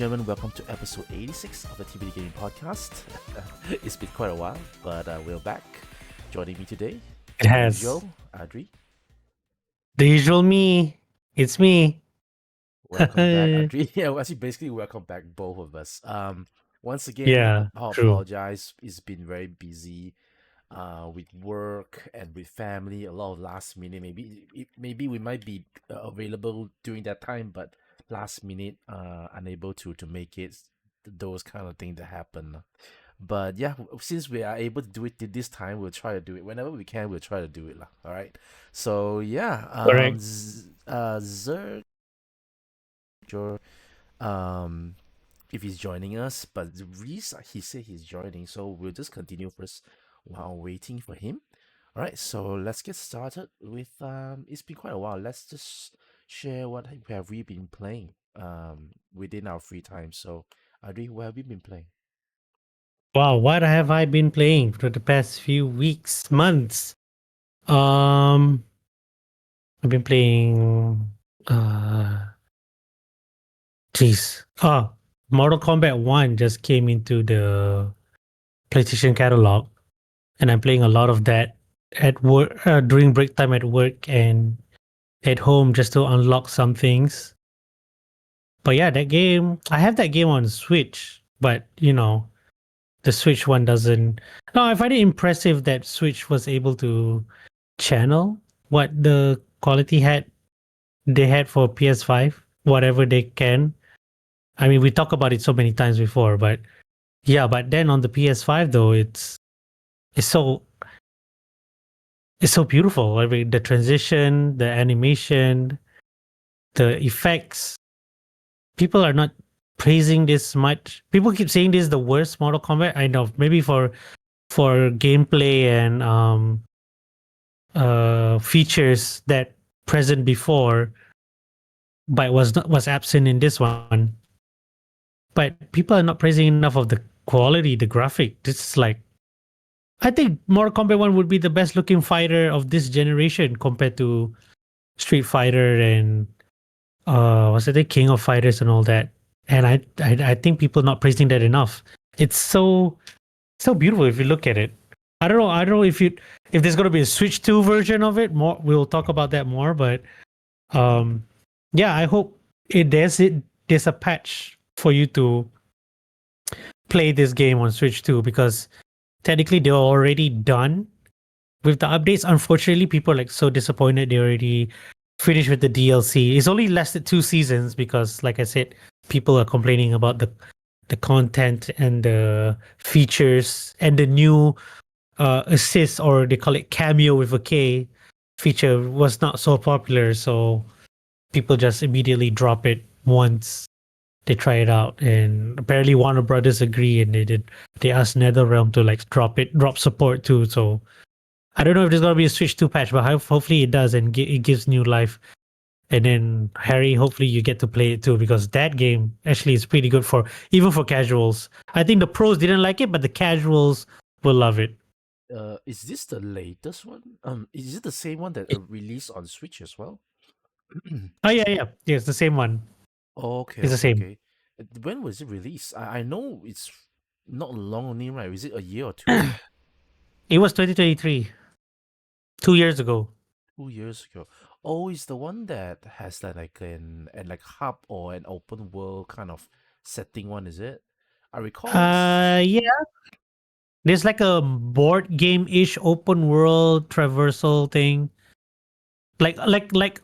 gentlemen, welcome to episode 86 of the TBD Gaming Podcast. It's been quite a while, but we're back. Joining me today, It the has. usual, Adri. The usual me. It's me. Welcome back, Adri. Yeah, actually, basically, welcome back, both of us. Once again, Yeah, I true. apologize. It's been very busy, with work and with family. A lot of last minute. Maybe we might be available during that time, but last minute, unable to make it. Those kind of things that happen. But yeah, since we are able to do it this time, we'll try to do it whenever we can. We'll try to do it, lah. All right. So yeah, Correct. Zergg, your, um, if he's joining us, but Reese, he said he's joining, so we'll just continue first while waiting for him. All right. So let's get started with It's been quite a while. Let's just share what have we been playing within our free time. So, Adri, what have you been playing? Wow, what have I been playing for the past few weeks, months? Um, I've been playing. Jeez. Mortal Kombat 1 just came into the PlayStation catalog, and I'm playing a lot of that at work during break time at work and at home just to unlock some things. But yeah, that game, I have that game on Switch, but the Switch one doesn't. No, I find it impressive that Switch was able to channel what the quality they had for PS5, whatever they can. I mean, we talked about it so many times before, but yeah, but then on the PS5 though, it's so it's so beautiful. I mean, the transition, the animation, the effects. People are not praising this much. People keep saying this is the worst Mortal Kombat. I know maybe for gameplay and features that present before, but was absent in this one. But people are not praising enough of the quality, the graphic. This is like I think Mortal Kombat 1 would be the best looking fighter of this generation compared to Street Fighter and was it the King of Fighters and all that. And I think people not praising that enough. It's so beautiful if you look at it. I don't know if there's gonna be a Switch 2 version of it. More we'll talk about that more, but um yeah, I hope there's a patch for you to play this game on Switch 2 because technically they're already done with the updates. Unfortunately, people are like so disappointed they already finished with the DLC. It's only lasted 2 seasons because like I said, people are complaining about the content and the features and the new assist, or they call it cameo with a K feature, was not so popular, so people just immediately drop it once they try it out. And apparently Warner Brothers agree, and they asked NetherRealm to like drop support too. So I don't know if there's gonna be a Switch 2 patch, but hopefully it does, and it gives new life. And then Harry, hopefully you get to play it too, because that game actually is pretty good for even for casuals. I think the pros didn't like it, but the casuals will love it. Is this the latest one? Is it the same one that It released on Switch as well? Oh yeah, it's the same one. Okay, It's the okay, same. okay. When was it released? I know it's not long only, right? Is it a year or two? It was 2023, 2 years ago. 2 years ago. Oh, it's the one that has that like an like hub or an open world kind of setting one, is it? I recall. Yeah. There's like a board game-ish open world traversal thing. Like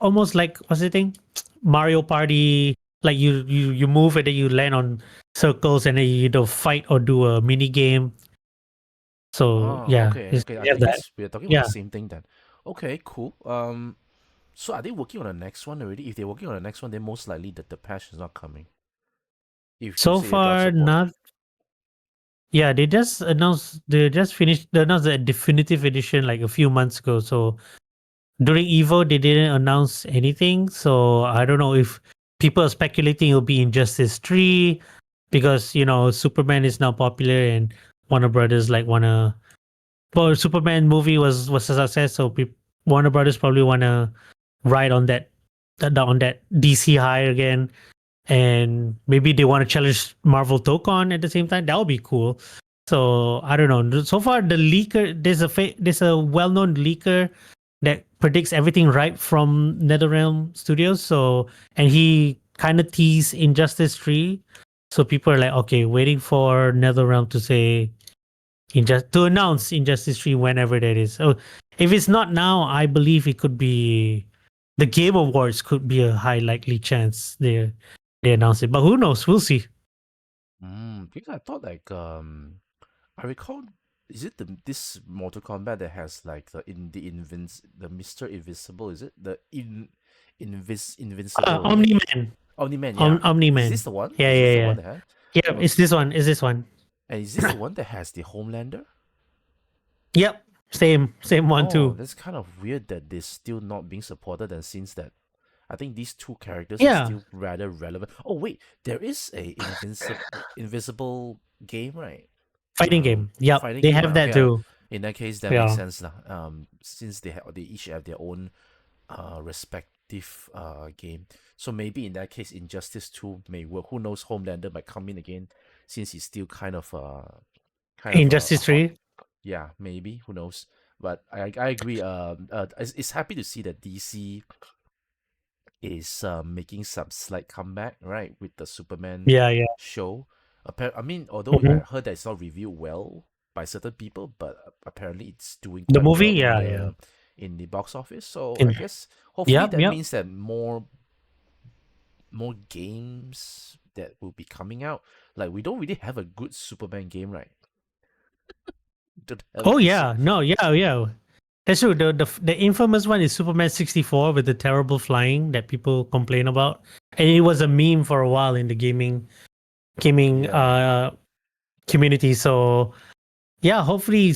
almost like what's the thing? Mario Party. Like you move and then you land on circles and then you either fight or do a mini game. So Oh, yeah, okay, okay. I you have think that. it's we're talking about the Yeah. same thing then. Okay, cool. So are they working on the next one already? If they're working on the next one, then most likely that the patch is not coming. If you So say they drop far support. not. Yeah, they just finished they announced the definitive edition like a few months ago. So during Evo, they didn't announce anything. So I don't know if people are speculating it'll be Injustice 3 because, Superman is now popular and Warner Brothers like wanna. Well, Superman movie was a success, so Warner Brothers probably wanna ride on that DC high again, and maybe they want to challenge Marvel Tokon at the same time. That would be cool. So I don't know. So far, the leaker there's a well-known leaker that predicts everything right from NetherRealm Studios. So and he kind of teased Injustice 3. So people are like, okay, waiting for NetherRealm to say to announce Injustice 3 whenever that is. So if it's not now, I believe it could be the Game Awards could be a high likely chance they announce it. But who knows? We'll see. Because I thought like I recall, is it this Mortal Kombat that has like the Mister Invisible? Is it the Invincible, right? Omni Man. Omni Man, yeah. Omni Is this Man. the one? Yeah, Is this yeah, the yeah. one that had? Yeah, Oh, it's this one. Is this one? and is this the one that has the Homelander? Yep. Same one Oh, too. that's kind of weird that they're still not being supported, and since that I think these two characters are Yeah. still rather relevant. Oh wait, there is a invisible game, right? Fighting game. Yep. Fighting They game, have right? that Okay, too. in that case, that makes Yeah. sense lah. Since they each have their own respective game, so maybe in that case, Injustice 2 may work. Who knows? Homelander might come in again, since he's still kind of a Injustice hot. 3. Yeah, maybe. Who knows? But I agree. It's happy to see that DC is making some slight comeback, right, with the Superman Yeah, yeah. show. I mean, although I Mhm. heard that it's not reviewed well by certain people, but apparently it's doing The quite movie? well Yeah, yeah. in the box office. So I In, guess hopefully yep, that yep. means that more games that will be coming out. Like we don't really have a good Superman game, right? Don't have a Oh good yeah. No, yeah, yeah. That's true. The infamous one is Superman 64 with the terrible flying that people complain about. And it was a meme for a while in the gaming Yeah. community. So yeah, hopefully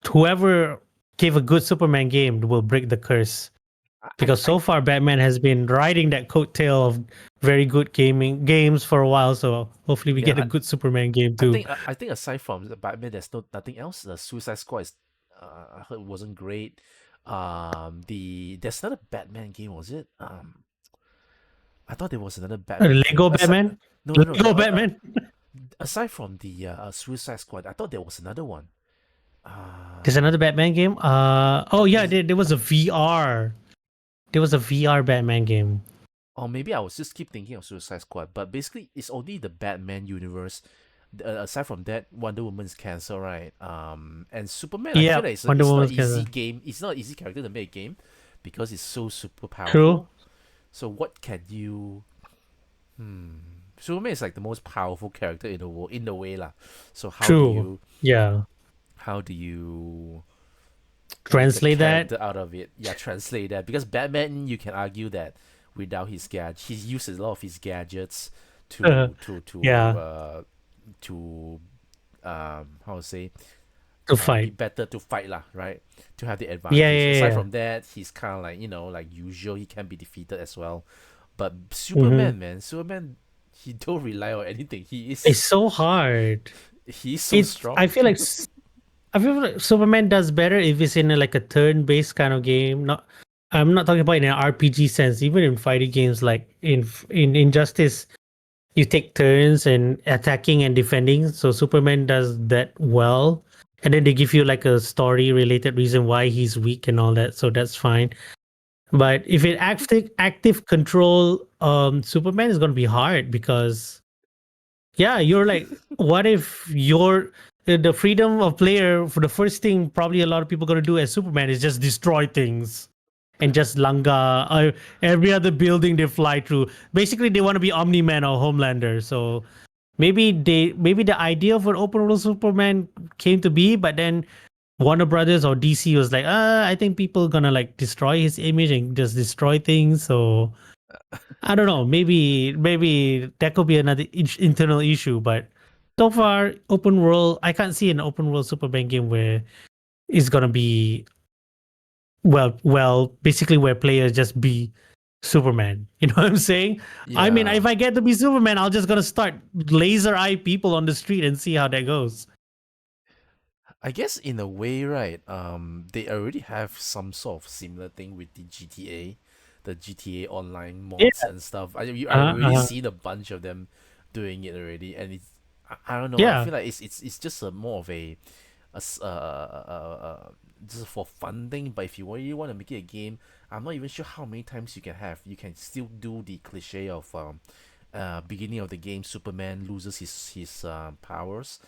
whoever gave a good Superman game will break the curse. Because so I far Batman has been riding that coattail of very good gaming games for a while. So hopefully we yeah, get a good Superman game too. I think aside from the Batman, there's nothing else. The Suicide Squad is, I heard wasn't great. There's another Batman game, was it? I thought there was another Batman game. Lego Batman? No. Lego Batman? Aside from the Suicide Squad, I thought there was another one. There's another Batman game. Oh yeah, Is there was a VR. There was a VR Batman game. or maybe I was just keep thinking of Suicide Squad, but basically it's only the Batman universe. Aside from that, Wonder Woman's cancel, right? And Superman, I Yeah, feel like Wonder it's not Woman's easy Cancer. game. It's not easy character to make a game because it's so super True, powerful. So what can you? Superman is like the most powerful character in the world in the way lah. So true. Yeah, how do you make a translate that. character out of it? Yeah, translate that because Batman, you can argue that without his gadget, he uses a lot of his gadgets to to to Yeah, uh to how to say to be fight. better to fight lah, right? To have the Yeah, advantage. yeah, Aside yeah. from that, he's kind of like like usual. He can be defeated as well. But Mm-hmm. Superman, man, Superman, he don't rely on anything. It's so hard. He's so It's. I strong. feel like I feel like Superman does better if it's in like a turn-based kind of game. Not. I'm not talking about in an RPG sense. Even in fighting games like in Injustice, you take turns and attacking and defending. So Superman does that well. And then they give you like a story related reason why he's weak and all that. So that's fine. But if it active control Superman is gonna be hard because yeah, you're like what if you're the freedom of player for the first thing probably a lot of people gonna do as Superman is just destroy things and just langa every other building they fly through. Basically, they want to be Omni Man or Homelander. So maybe the idea of an open world Superman came to be, but then Warner Brothers or DC was like, I think people gonna like destroy his image and just destroy things. So I don't know. Maybe that could be another internal issue. But so far, open world, I can't see an open world Superman game where it's gonna be basically where players just be Superman. You know what I'm saying? I mean, Yeah, if I get to be Superman, I'll just gonna start laser eye people on the street and see how that goes. I guess in a way, right? They already have some sort of similar thing with the GTA, the GTA Online Yeah. mods and stuff. I've Uh, already uh, seen a bunch of them doing it already, and I don't know. I yeah. feel like it's just a more of a s- uh, uh, uh, uh, just for fun thing. But if you really want to make it a game, I'm not even sure how many times you can have. You can still do the cliche of beginning of the game, Superman loses his powers.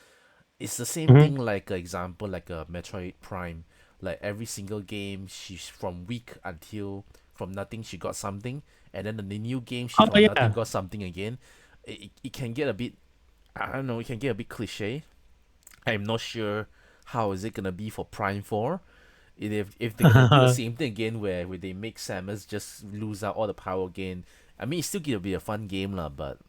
It's the same Hmm. thing like example like a Metroid Prime. Like every single game, she's from weak until from nothing she got something, and then in the new game she Oh from nothing yeah. got something again. It can get a bit, I don't know, it can get a bit cliche. I'm not sure how is it gonna be for Prime 4. If they're gonna do the same thing again where they make Samus just lose out all the power again, I mean it's still gonna be a fun game lah, but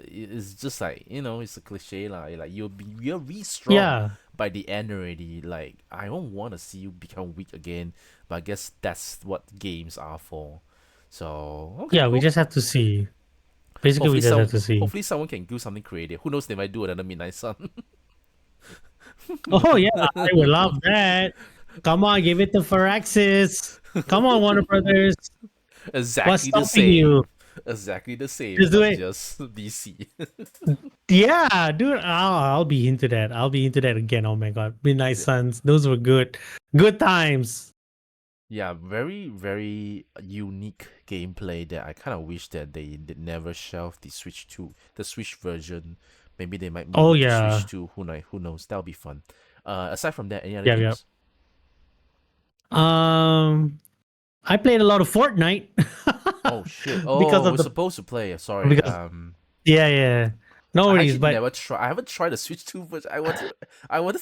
it's just like, it's a cliche lah. Like you're really strong Yeah. by the end already. Like I don't want to see you become weak again, but I guess that's what games are for. So okay, Yeah. We cool. just have to see. Basically, we just have to see. Hopefully someone can do something creative. Who knows, they might do another Midnight Sun. Oh yeah, I would love that. Come on, give it to Firaxis. Come on, Warner Brothers. What's Exactly the stopping you? same. Exactly the same, Just do not it. just DC. Yeah, dude. I'll be into that. I'll be into that again. Oh my god, Midnight Suns. Those were good. Good times. Yeah, very, very unique gameplay that I kind of wish that they did never shelve the Switch 2, the Switch version. Maybe they might move Oh it to Switch yeah. 2. Who knows? That'll be fun. Aside from that, any other Yeah, yeah. games? Um, I played a lot of Fortnite Oh shit. because Oh, of we're the supposed to play. Sorry. because yeah, yeah. No I worries, actually but never try. I haven't tried the Switch 2, but I wanted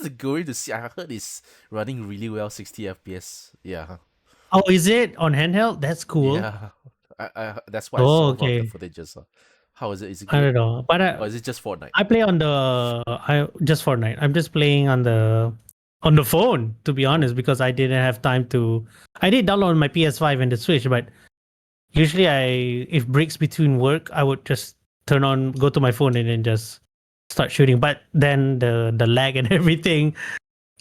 to go in to see. I heard it's running really well, 60 FPS. Yeah. oh, is it on handheld? That's cool. Yeah. That's what I Oh, saw from the okay. footages. How is it? Is it I good? don't know, but Or is it just Fortnite? I play on the I just Fortnite. I'm just playing on the phone to be Oh. honest because I didn't have time to. I did download on my PS5 and the Switch, but usually if breaks between work, I would just go to my phone and then just start shooting. But then the lag and everything,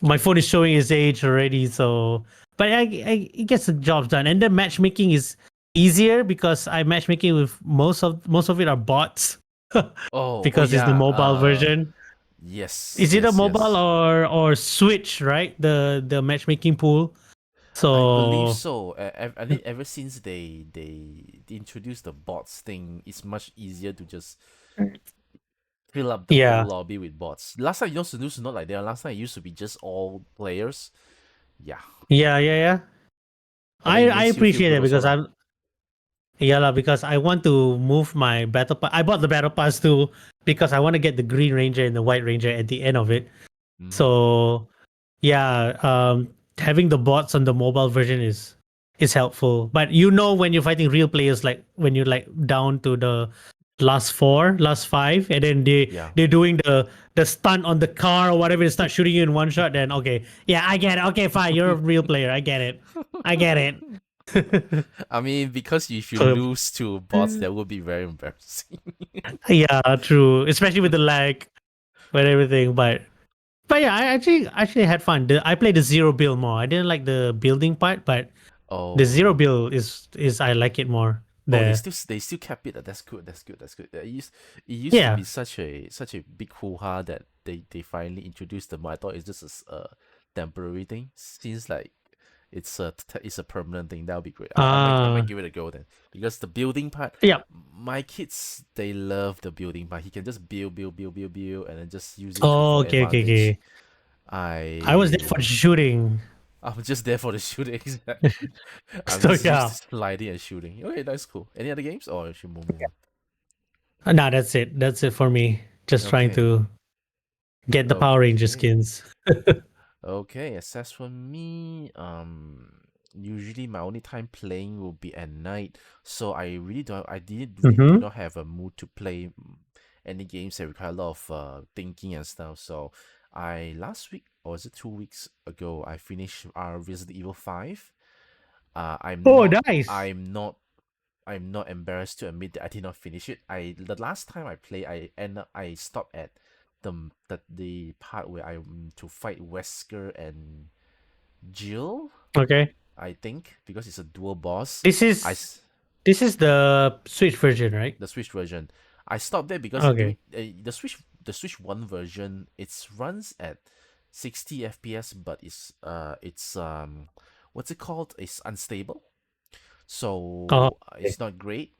my phone is showing its age already. So, but it gets the job done. And the matchmaking is easier because I matchmaking with most of it are bots Oh because it's the yeah. mobile version. Yes, Is it a yes, mobile yes. or Switch, right? The matchmaking pool. I believe So so. I think ever since they introduced the bots thing, it's much easier to just fill up the whole yeah, lobby with bots. Last time, it used to not like that. Last time it used to be just all players. Yeah, yeah, yeah, yeah. but then it I makes you feel appreciate good it also because lah. I'm yeah lah, because I want to move my battle pass. I bought the battle pass too because I want to get the Green Ranger and the White Ranger at the end of it. Mm-hmm. So yeah, having the bots on the mobile version is helpful. But when you're fighting real players, like when you're like down to the last five, and then Yeah. they're doing the stunt on the car or whatever, they start shooting you in one shot. Then okay, yeah, I get it. Okay, fine, you're a real player. I get it. I get it. I mean, because if you So lose to bots, that would be very embarrassing. yeah, true. Especially with the lag and everything. But yeah, I actually had fun. I played the zero build more. I didn't like the building part, but the zero Oh. build is I like it more Oh, they there. still kept it. That's good. That's good. That's good. It used to Yeah. be such a big hoo ha that they finally introduced them. I thought it's just a temporary thing. Seems like it's a permanent thing. That would be great. I might Uh give it a go then, because the building part, yeah. my kids they love the building part. He can just build, and then just use it Oh, for okay, okay, advantage. okay. I was there for the I shooting. I'm just there for the shooting. Exactly. I'm So just used yeah. to sliding and shooting. Okay, that's cool. Any other games, or should we move on? Nah, that's it. That's it for me. Just trying Okay. to get the Power Ranger Okay. skins. Okay. As for me, usually my only time playing will be at night. So I do Mm-hmm. not have a mood to play any games that require a lot of thinking and stuff. So I last week, or was it 2 weeks ago, I finished Resident Evil 5. Uh, I'm Oh, not nice. I'm not I'm not embarrassed to admit that I did not finish it. The last time I played, I stopped at the part where I to fight Wesker and Jill, Okay. I think, because it's a dual boss. This I is s- This is the Switch version, right? the Switch version. I stopped there because Okay. the Switch One version it runs at 60 FPS, but it's what's it called? It's unstable, Oh, so okay. it's not great.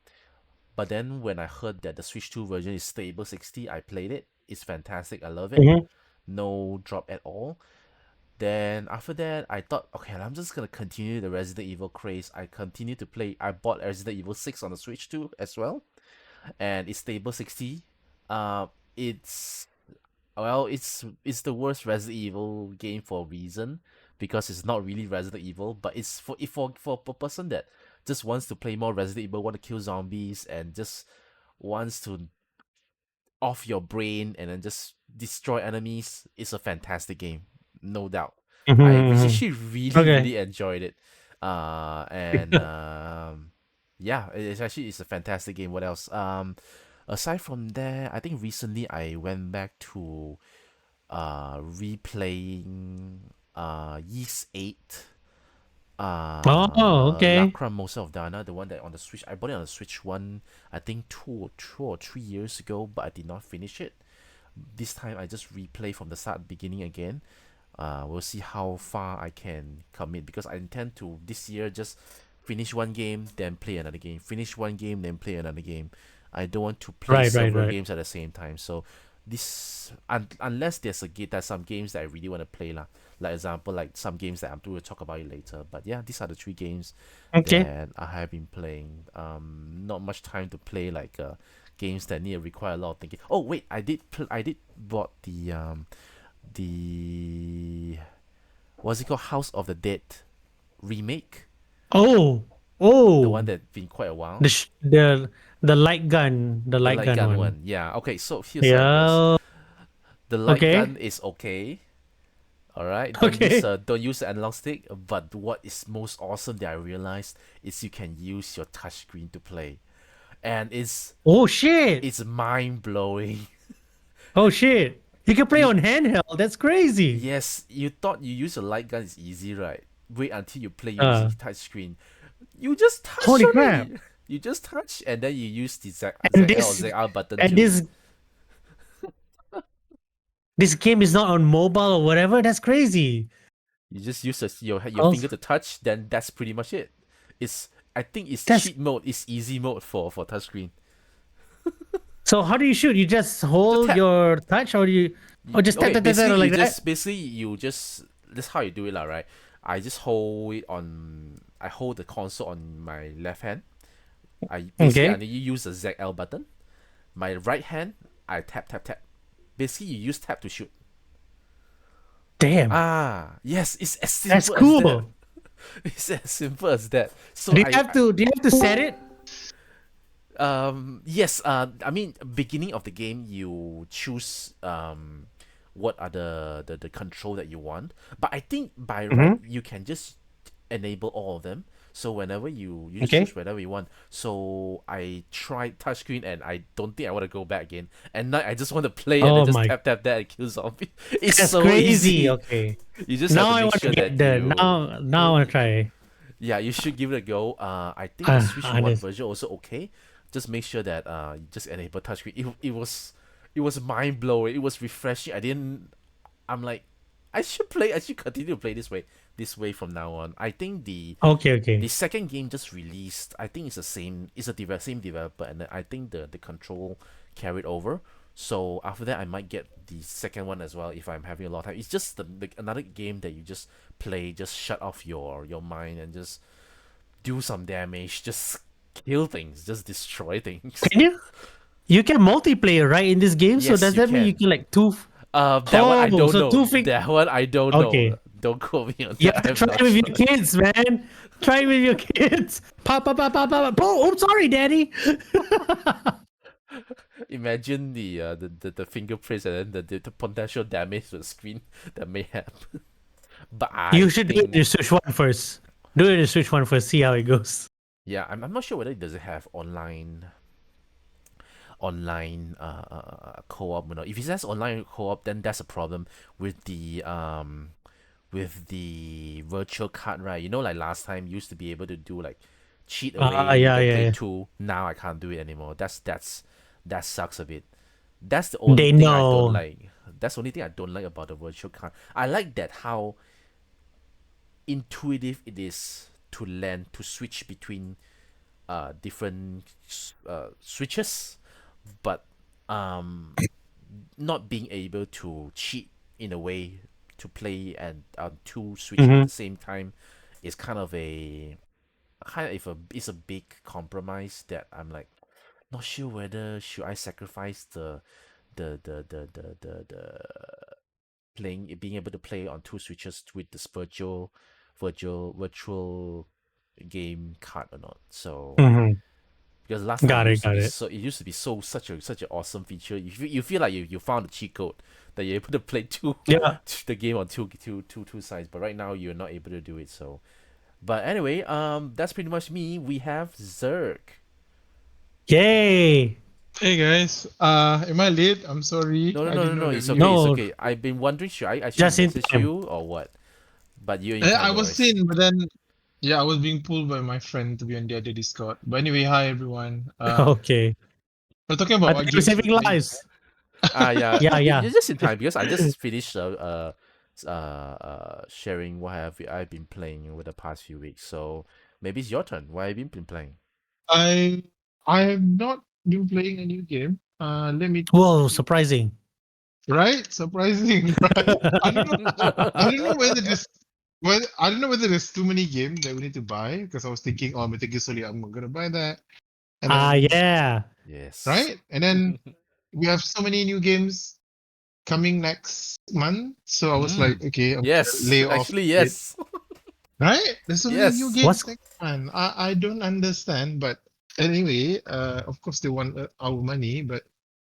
But then when I heard that the Switch Two version is stable 60, I played it. It's fantastic. I love it. Mhm. No drop at all. Then after that, I thought, okay, I'm just gonna continue the Resident Evil craze. I continue to play. I bought Resident Evil 6 on the Switch too as well, and it's stable 60. Uh, it's it's the worst Resident Evil game for a reason because it's not really Resident Evil, but it's for a person that just wants to play more Resident Evil, want to kill zombies, and just wants to off your brain and then just destroy enemies. It's a fantastic game, no doubt. Mhm, I mhm. actually really Okay. really enjoyed it. And yeah, it's a fantastic game. What else? Aside from there, I think recently I went back to replaying Yeast 8, Oh, okay. Lacrimosa of Dana, the one that on the Switch. I bought it on the Switch one, I think 2 or 3 years ago, but I did not finish it. This time I just replay from the start beginning again. We'll see how far I can commit because I intend to this year just finish one game, then play another game. Finish one game, then play another game. I don't want to play Right, right, several right. games at the same time. So unless there's some games that I really want to play lah. Like example, like some games that I'm going to talk about it later. But yeah, these are the three games Okay. that I have been playing. Not much time to play like games that need require a lot of thinking. Oh wait, I did bought the what's it called, House of the Dead remake, Oh, the one oh. that been quite a while. The the The light light gun gun one. one, yeah. Okay, so here's how it goes. Yeah. The light gun Okay. is okay. All right, Okay. don't use the analog stick. But what is most awesome that I realized is you can use your touchscreen to play, and Oh shit. it's mind blowing. Oh shit. You can play You on handheld. That's crazy. Yes, you thought you use a light gun is easy, right? Wait until you play using Uh, touchscreen. You just touch Holy crap. only. You just touch, and then you use the And ZL or ZR button and to. this game is not on mobile or whatever. That's crazy. You just use your finger Also, to touch. Then that's pretty much it. It's I think it's that's cheat mode. It's easy mode for touchscreen. so how do you shoot? You just Just hold tap. your touch or you or just tap Okay, tap tap tap basically like that? you just that's how you do it lah, right? I just hold it on. I hold the console on my left hand. I Okay. need you use the ZL button. My right hand, I tap tap tap. Basically, you use tap to shoot. Damn. Ah, yes, it's as That's simple as that. cool. It's as simple as that. So Do you have to set it? yes, I mean, beginning of the game, you choose what are the control that you want. But I think by right, Mm-hmm. you can just enable all of them. So whenever you just choose Okay. whatever you want. So I tried touchscreen and I don't think I want to go back again. And now I just want to play and then Oh just my, tap tap that and kill zombie. It's that's so crazy. easy. Okay. You just have Now to I make want to sure get that the you now I want to try. yeah, you should give it a go. I think the Switch One Honest. version also okay. Just make sure that you just enable touchscreen. It was mind blowing. It was refreshing. I'm like, I should continue to play this way from now on. I think Okay, the okay. second game just released. I think it's the same. It's same developer, and then I think the control carried over. So after that, I might get the second one as well if I'm having a lot of time. It's just another game that you just play, just shut off your mind and just do some damage, just kill things, just destroy things. Can you? You can multiplayer right in this game. So Yes, does you that mean you can. can like two? That one I Oh, don't so know. two fig. That one I don't know. Okay. Don't quote me on You that. have to I'm try not it with sure. your kids, man. Try it with your kids. Pop, pop, pop, pop, pop. Oh, I'm sorry, daddy. Imagine the fingerprints and then the potential damage to the screen that may happen. But I You should do it in think, your Switch one first. Do it in your Switch one first. See how it goes. yeah, I'm not sure whether it does it have online co-op or not. If it says online co-op, then that's a problem with the virtual card, right? You know, like last time you used to be able to do like cheat Ah, away, yeah, then yeah, play yeah. two. Now I can't do it anymore. That sucks a bit. That's the only They thing I don't know. like. That's the only thing I don't like about the virtual card. I like that how intuitive it is to land to switch between different switches, but um not being able to cheat in a way to play and on two switch at Mm-hmm. the same time is kind of a it's a big compromise that I'm like not sure whether should I sacrifice the playing being able to play on two switches with this virtual game card or not. So Mm-hmm. because last time Got it, got it. it used to be such an awesome feature. You feel like you found a cheat code that you're able to play Yeah. the game on two sides. But right now you're not able to do it. So, but anyway, that's pretty much me. We have Zerg. Yay. Hey guys, am I late? I'm sorry. I didn't know No. that It's we okay. were. It's No, okay. I've been wondering should I actually just in message time. you or what? But you're in time, I no was worries. seen, but then yeah, I was being pulled by my friend to be on the other Discord. But anyway, hi everyone. Okay. We're talking I about think what you're games we're saving playing. lives. Yeah, Yeah, yeah. you're just in time because I just finished sharing what have I've been playing over the past few weeks. So maybe it's your turn. What have you been playing? I I have not been playing a new game. Let me Whoa, surprising. right, surprising, right? I don't know. I don't know whether this. Well, I don't know whether there's too many games that we need to buy because I was thinking, oh, Metal Gear Solid, I'm gonna buy that, and Ah, then yeah. Yes. right, and then we have so many new games coming next month. So I was like, Mm. okay, I'm gonna Yes. lay off Actually, it. yes. Right? There's so many new Yes. games What's next month. I don't understand, but anyway, of course they want our money, but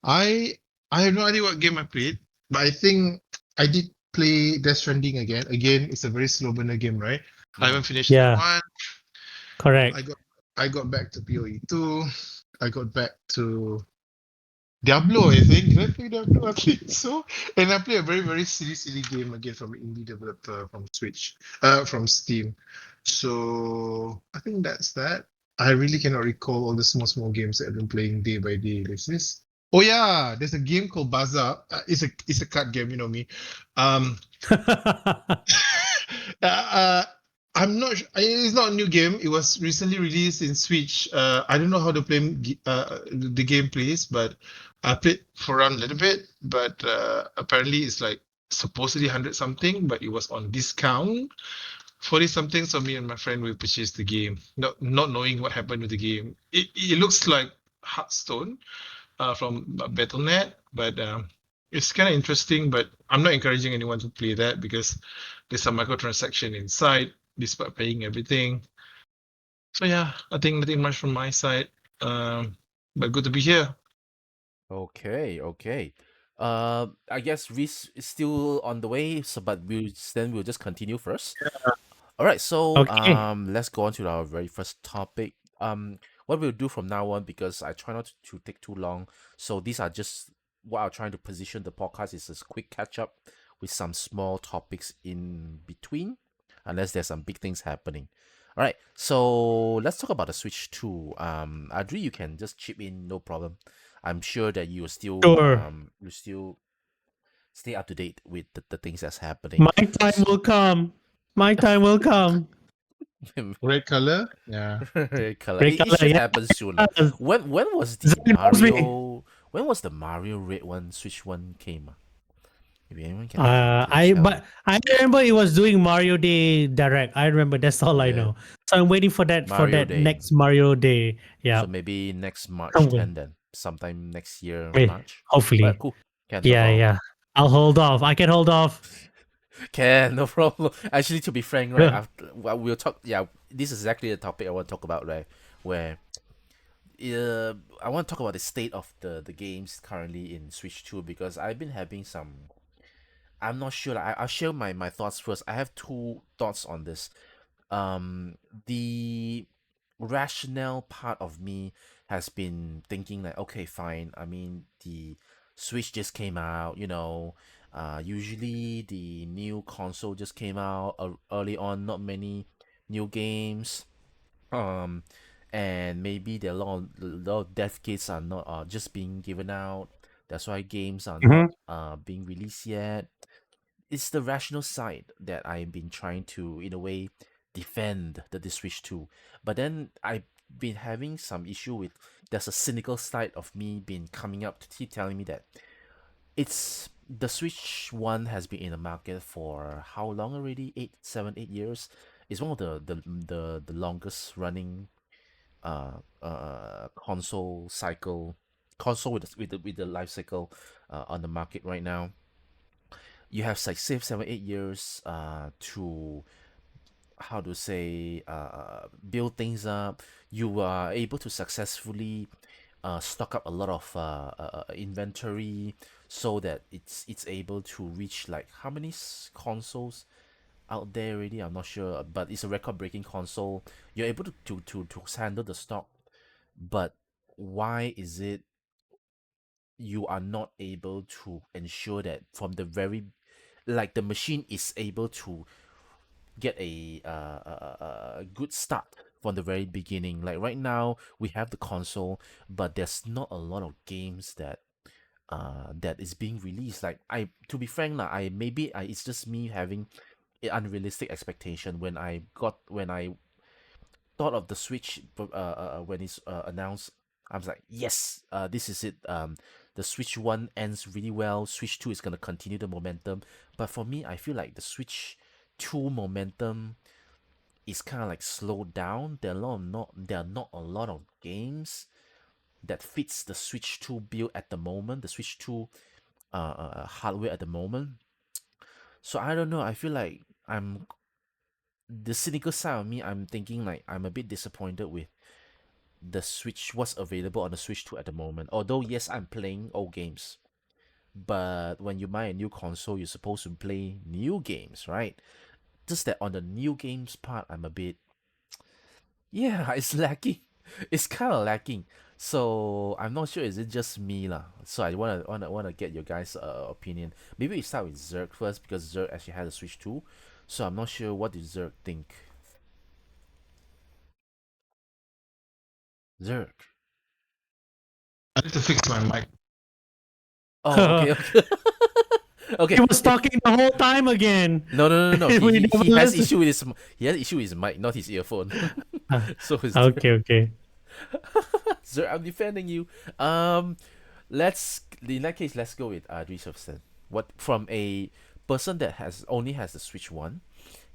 I I have no idea what game I played, but I think I did play Death Stranding again. Again, it's a very slow burner game, right? I Mm. haven't finished that yeah, one. I correct. got I got back to PoE 2. I got back to Diablo, I think. Did I play Diablo? I think so. And I play a very, very silly, silly game again from an indie developer from Switch, from Steam. So I think that's that. I really cannot recall all the small, small games that I've been playing day by day. There's this. Oh yeah, there's a game called Bazaar. It's a card game, you know me. Um, uh, uh, I'm not. It's not a new game. It was recently released in Switch. I don't know how to play the game plays, but I played for around a little bit. But apparently, it's like supposedly 100 something, but it was on discount 40 something. So me and my friend we purchased the game, not knowing what happened with the game. It looks like Hearthstone from Battle.net, but it's kind of interesting. But I'm not encouraging anyone to play that because there's some microtransaction inside, despite paying everything. So yeah, I think nothing much from my side. But good to be here. Okay. I guess Reese is still on the way, so but we'll just continue first. All right, so Okay. let's go on to our very first topic. What we'll do from now on, because I try not to take too long. So these are just what I'm trying to position the podcast is a quick catch up with some small topics in between, unless there's some big things happening. All right, so let's talk about the Switch 2. Adri, you can just chip in, no problem. I'm sure that Sure. you still stay up to date with the things that's happening. My time will come. My time will come. Red color, yeah. Color. Red It color, should yeah. happen soon. Lah. When was the Zerg knows me. Mario when was the Mario Red one Switch one came? If anyone can I tell. but I remember it was doing Mario Day Direct. I remember that's all Is I it know. So I'm waiting for Mario that Day? next Mario Day. So Yeah, maybe next March I'm 10 waiting. then. Sometime next year Wait, March. Alright, hopefully. cool. Can no Yeah, problem. yeah. I'll hold off. I can hold off. Can no problem. Actually, to be frank, right? Yeah. After well, we'll talk. Yeah, this is exactly the topic I want to talk about, right? Where I want to talk about the state of the games currently in Switch 2 because I've been having some. I'm not sure. I'll share my thoughts first. I have two thoughts on this. The rationale part of me has been thinking like, okay, fine. I mean, the Switch just came out. Usually the new console just came out early on. Not many new games. um, and maybe there are a lot of dev kits are not just being given out. That's why games are not Mm-hmm. being released yet. It's the rational side that I've been trying to, in a way, defend the Switch 2. But then I've been having some issue with, there's a cynical side of me been coming up to keep telling me that it's the Switch 1 has been in the market for how long already? 8 7 8 years. It's one of the longest running console cycle, console with the life cycle on the market right now. You have like save 7 8 years to, how to say, build things up. You are able to successfully stock up a lot of inventory, so that it's able to reach, like, how many consoles out there already, I'm not sure, but it's a record breaking console. You're able to handle the stock. But why is it you are not able to ensure that from the very, like, the machine is able to get a good start from the very beginning? Like right now, we have the console, but there's not a lot of games that is being released. Like, to be frank, lah, it's just me having an unrealistic expectation when I thought of the Switch when it's announced. I was like, yes, this is it. The Switch 1 ends really well. Switch 2 is gonna continue the momentum. But for me, I feel like the Switch 2 momentum is kind of like slowed down. There are not a lot of games that fits the Switch 2 build at the moment. The Switch 2 hardware at the moment. So I don't know. I feel like I'm the cynical side of me. I'm thinking like I'm a bit disappointed with the Switch, what's available on the Switch 2 at the moment. Although yes, I'm playing old games, but when you buy a new console, you're supposed to play new games, right? Just that on the new games part, I'm a bit, yeah, it's lacking. It's kind of lacking. So I'm not sure, is it just me lah? So I wanna get your guys' opinion. Maybe we start with Zerg first, because Zerg actually has a Switch 2. So I'm not sure, what does Zerg think. Zerg. I need to fix my mic. Oh, okay, okay. He Okay. was talking the whole time again. No, no, no, no. We never He has listened. issue with he has issue with his mic, not his earphone. Ah, So it's okay, okay. Sir, I'm defending you. Um, let's in that case, let's go with Adri then. What, from a person that has the Switch 1,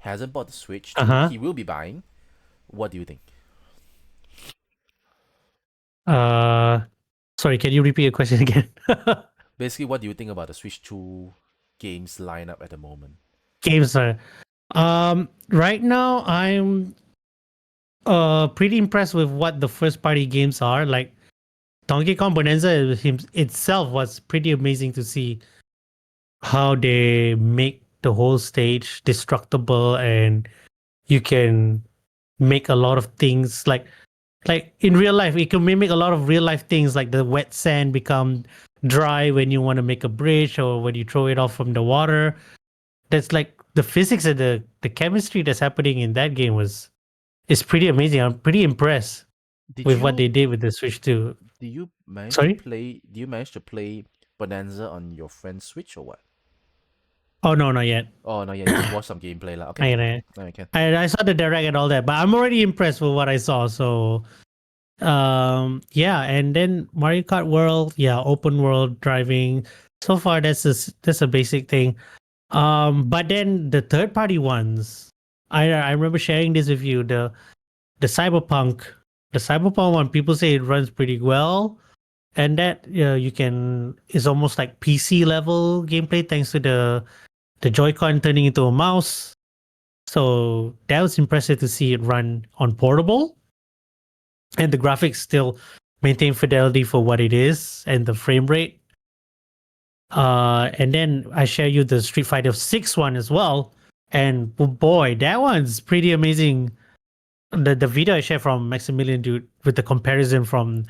hasn't bought the Switch 2, Uh-huh. he will be buying. What do you think? Uh, sorry, can you repeat your question again? Basically, what do you think about the Switch 2 games lineup at the moment? Games are right now I'm pretty impressed with what the first party games are. Like Donkey Kong Bonanza itself was pretty amazing to see how they make the whole stage destructible, and you can make a lot of things like in real life you can mimic a lot of real life things, like the wet sand become dry when you want to make a bridge or when you throw it off from the water. That's like the physics and the chemistry that's happening in that game was is pretty amazing. I'm pretty impressed Did with what you they did with the Switch 2. do you manage to Sorry? play? Do you manage to play Bonanza on your friend's Switch or what? Oh no, not yet. Oh no, yeah, you just watch some gameplay lah. Okay, I, okay, I no, I can. I saw the direct and all that, but I'm already impressed with what I saw. So yeah, and then Mario Kart World, yeah, open world driving. So far that's a basic thing. But then the third party ones, I remember sharing this with you. The Cyberpunk, the Cyberpunk one, people say it runs pretty well, and that you can is almost like PC level gameplay thanks to the Joy-Con turning into a mouse. So that was impressive to see it run on portable, and the graphics still maintain fidelity for what it is and the frame rate. And then I share you the Street Fighter 6 one as well. And boy, that one's pretty amazing. The video I shared from Maximilian dude with the comparison from,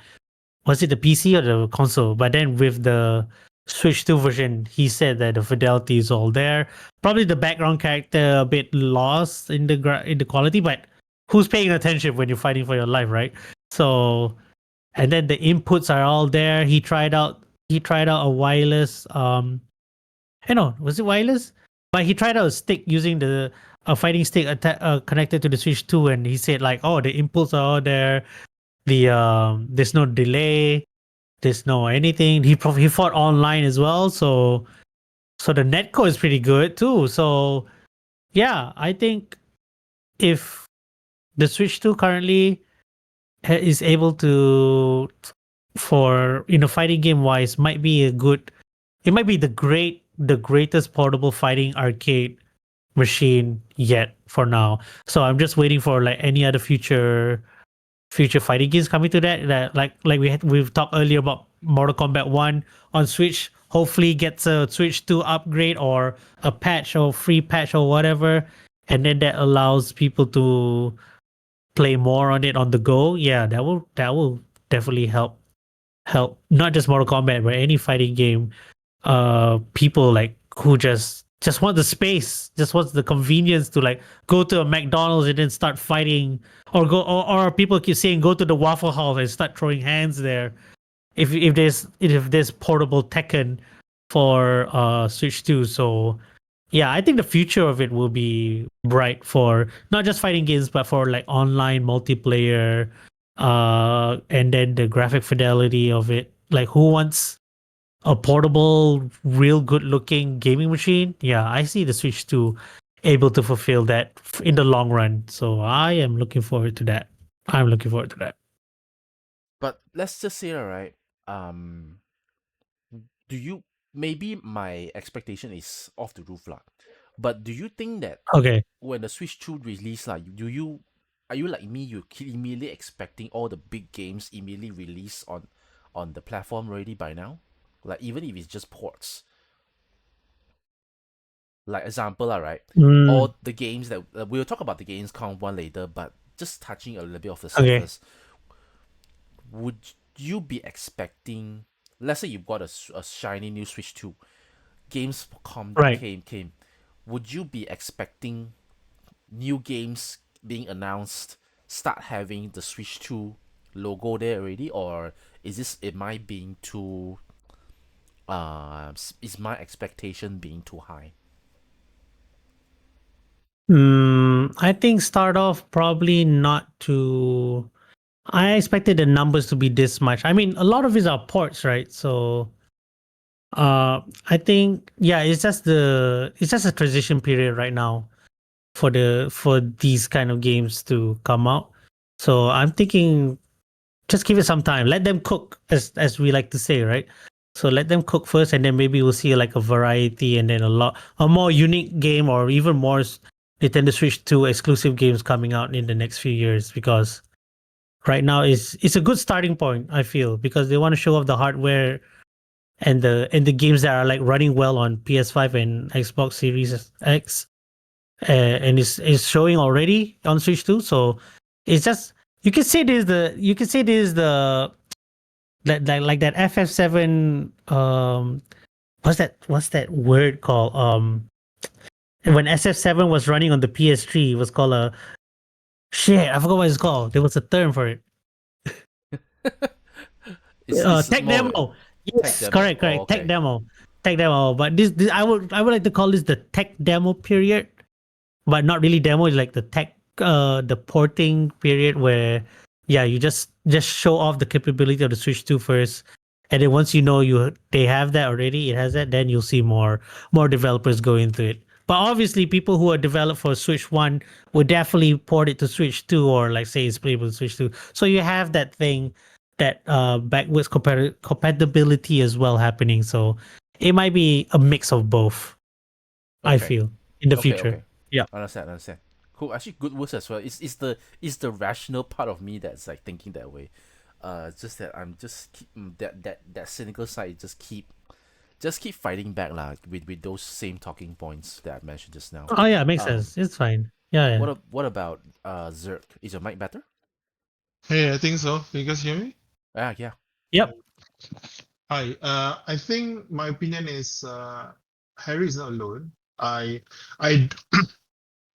was it the PC or the console? But then with the Switch 2 version, he said that the fidelity is all there. Probably the background character a bit lost in the quality, but who's paying attention when you're fighting for your life, right? So, and then the inputs are all there. He tried out a wireless no, was it wireless? But he tried out a stick using the a fighting stick connected to the Switch 2, and he said like, oh, the inputs are all there. There's no delay, there's no anything. He fought online as well, so the netcode is pretty good too. So yeah, I think if the Switch 2 currently is able to, for fighting game wise, might be a good. It might be the greatest portable fighting arcade machine yet for now. So I'm just waiting for like any other future fighting games coming to that like we've talked earlier about Mortal Kombat 1 on Switch. Hopefully gets a Switch 2 upgrade or a patch or free patch or whatever, and then that allows people to play more on it on the go. Yeah, that will definitely help not just Mortal Kombat but any fighting game. People like who just want the space, just wants the convenience to like go to a McDonald's and then start fighting, or people keep saying go to the Waffle House and start throwing hands there. If there's portable Tekken for Switch 2. So yeah, I think the future of it will be bright for not just fighting games but for like online multiplayer, and then the graphic fidelity of it. Like who wants a portable, real good looking gaming machine? Yeah, I see the Switch 2 able to fulfill that in the long run. So I am looking forward to that. I'm looking forward to that. But let's just say, all right, um, do you maybe my expectation is off the roof lah, but do you think that Okay. when the Switch 2 release lah, do you are you like me? You keep immediately expecting all the big games immediately release on the platform already by now, like even if it's just ports. Like example, all right, Mm, all the games that we'll talk about the Gamescom one later, but just touching a little bit of the okay. surface, would you be expecting? Let's say you've got a shiny new Switch 2, Gamescom Right. came. Would you be expecting new games being announced start having the Switch 2 logo there already, or am I being too is my expectation being too high? I think start off probably not too. I expected the numbers to be this much. I mean, a lot of it are ports, right? So I think yeah, it's just a transition period right now for these kind of games to come out. So I'm thinking just give it some time. Let them cook, as we like to say, right? So let them cook first, and then maybe we'll see like a variety, and then a more unique game, or even more Nintendo Switch 2 exclusive games coming out in the next few years. Because right now it's a good starting point, I feel, because they want to show off the hardware and the games that are like running well on PS5 and Xbox Series X, and it's showing already on Switch 2. So it's just you can say this is the like that FF7, what's that word called, when SF7 was running on the PS3, it was called a shit, I forgot what it's called. There was a term for it. It's Tech more demo. tech Yes, demo. correct, Oh, correct. Tech okay. demo. Tech demo. But this I would like to call this the tech demo period, but not really demo. It's like the porting period where, yeah, you just show off the capability of the Switch 2 first, and then once they have that already, it has that, then you'll see more developers go into it. But obviously, people who are developed for Switch 1 would definitely port it to Switch 2, or like say it's playable to Switch 2. So you have that thing, that backwards compatibility as well happening. So it might be a mix of both, I Okay. feel, in the Okay. future. Okay. Yeah. Understand. Cool. Actually, good words as well. It's the rational part of me that's like thinking that way. It's just that I'm just that cynical side just keep fighting back lah with those same talking points that I mentioned just now. Oh yeah, makes Um, sense. It's fine. Yeah, yeah. what about Zerk? Is your mic better? Hey, I think so. Can you guys hear me? Ah, yeah. Yep. Hi. I think my opinion is Harry is not alone. I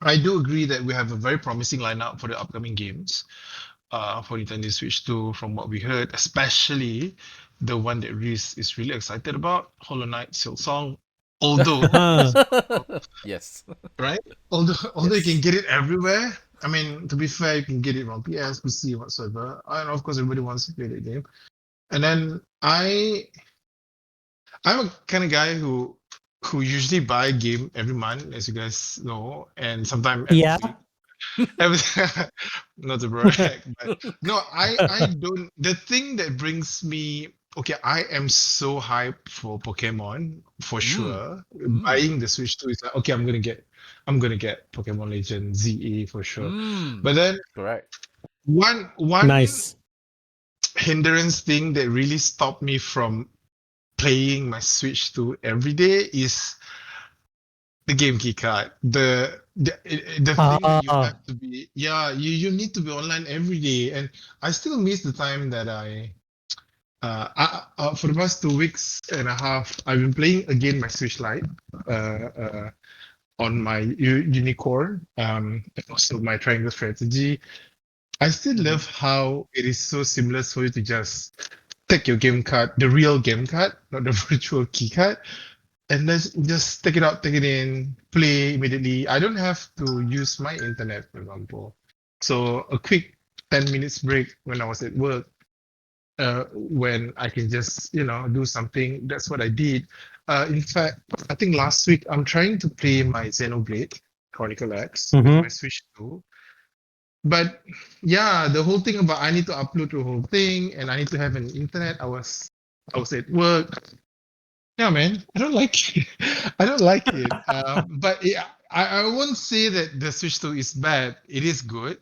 I do agree that we have a very promising lineup for the upcoming games. For Nintendo Switch 2, from what we heard, especially the one that Reese is really excited about, Hollow Knight Silksong. Although, Yes. right? Although you can Yes. get it everywhere. I mean, to be fair, you can get it on PS, PC, whatsoever. And of course, everybody wants to play the game. And then I'm a kind of guy who usually buy a game every month, as you guys know, and sometimes every Yeah. week. Every, not to brag, but no, I don't. The thing that brings me, okay, I am so hyped for Pokemon for Mm. sure. Mm. Buying the Switch 2 is like, okay, I'm gonna get Pokemon Legend ZA for sure. Mm. But then Correct. one Nice. hindrance thing that really stopped me from playing my Switch 2 every day is the game key card. The thing that you have Ah, to be, yeah, you need to be online every day. And I still miss the time that for the past 2 weeks and a half, I've been playing again my Switch Lite on my Unicorn, and also my Triangle Strategy. I still Mm-hmm. love how it is so seamless for you to just take your game card, the real game card, not the virtual key card, and let's just take it out, take it in, play immediately. I don't have to use my internet, for example. So a quick 10 minutes break when I was at work, when I can just, do something. That's what I did. In fact, I think last week I'm trying to play my Xenoblade Chronicle X with my mm-hmm. Switch 2. But yeah, the whole thing about I need to upload the whole thing and I need to have an internet. I was at work. Yeah, man, I don't like it. I don't like it. But yeah, I won't say that the Switch 2 is bad. It is good.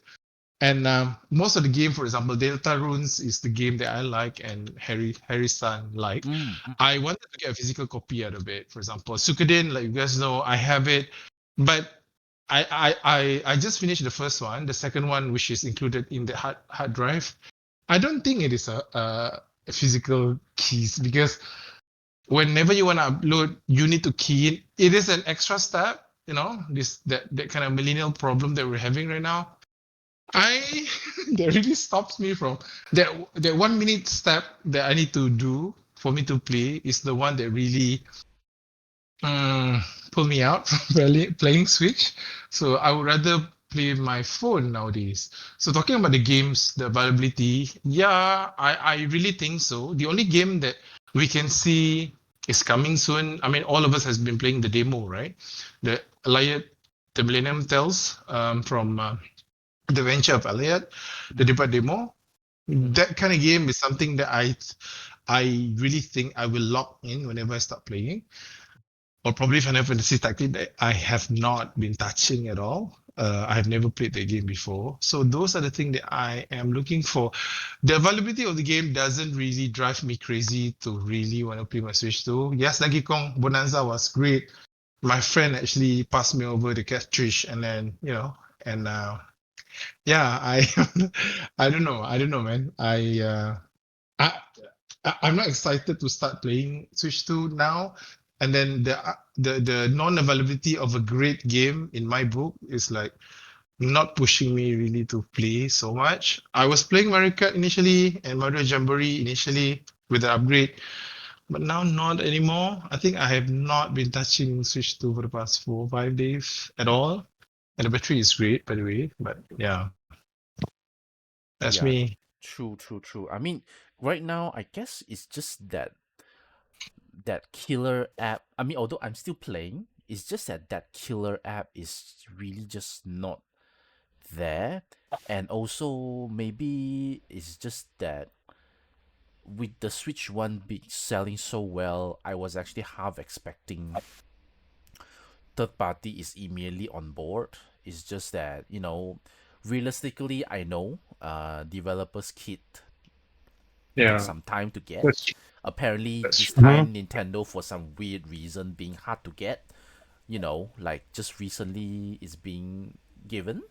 And most of the game, for example, Delta Runes is the game that I like and Harry's son like. Mm. I wanted to get a physical copy out of it. For example, Suikoden, like you guys know, I have it, but I just finished the first one. The second one, which is included in the hard drive, I don't think it is a physical keys because whenever you want to upload, you need to key in. It is an extra step, that kind of millennial problem that we're having right now. I that really stops me from that 1 minute step that I need to do for me to play is the one that really um, pull me out from playing Switch. So I would rather play my phone nowadays. So talking about the games, the availability, yeah, I really think so. The only game that we can see is coming soon. I mean, all of us has been playing the demo, right? The Allied, the Millennium Tales from the Venture of Allied, the Mm-hmm. debut demo. Mm-hmm. That kind of game is something that I really think I will lock in whenever I start playing, or probably Final Fantasy Tactics that I have not been touching at all. I have never played the game before. So those are the things that I am looking for. The availability of the game doesn't really drive me crazy to really want to play my Switch 2. Yes, Donkey Kong Bonanza was great. My friend actually passed me over the cartridge and then, and yeah, I don't know, man. I I'm not excited to start playing Switch 2 now. And then the non-availability of a great game in my book is like not pushing me really to play so much. I was playing Mario Kart initially and Mario Jamboree initially with the upgrade, but now not anymore. I think I have not been touching Switch 2 for the past 4 or 5 days at all. And the battery is great, by the way. But yeah, that's Yeah. me. True. True. True. I mean, right now, I guess it's just that killer app. I mean, although I'm still playing, it's just that killer app is really just not there. And also, maybe it's just that with the Switch One be selling so well, I was actually half expecting third party is immediately on board. It's just that, realistically, I know developers kit take Yeah, some time to get. that's Apparently, that's this true. Mm-hmm. time Nintendo, for some weird reason, being hard to get. Like just recently is being given.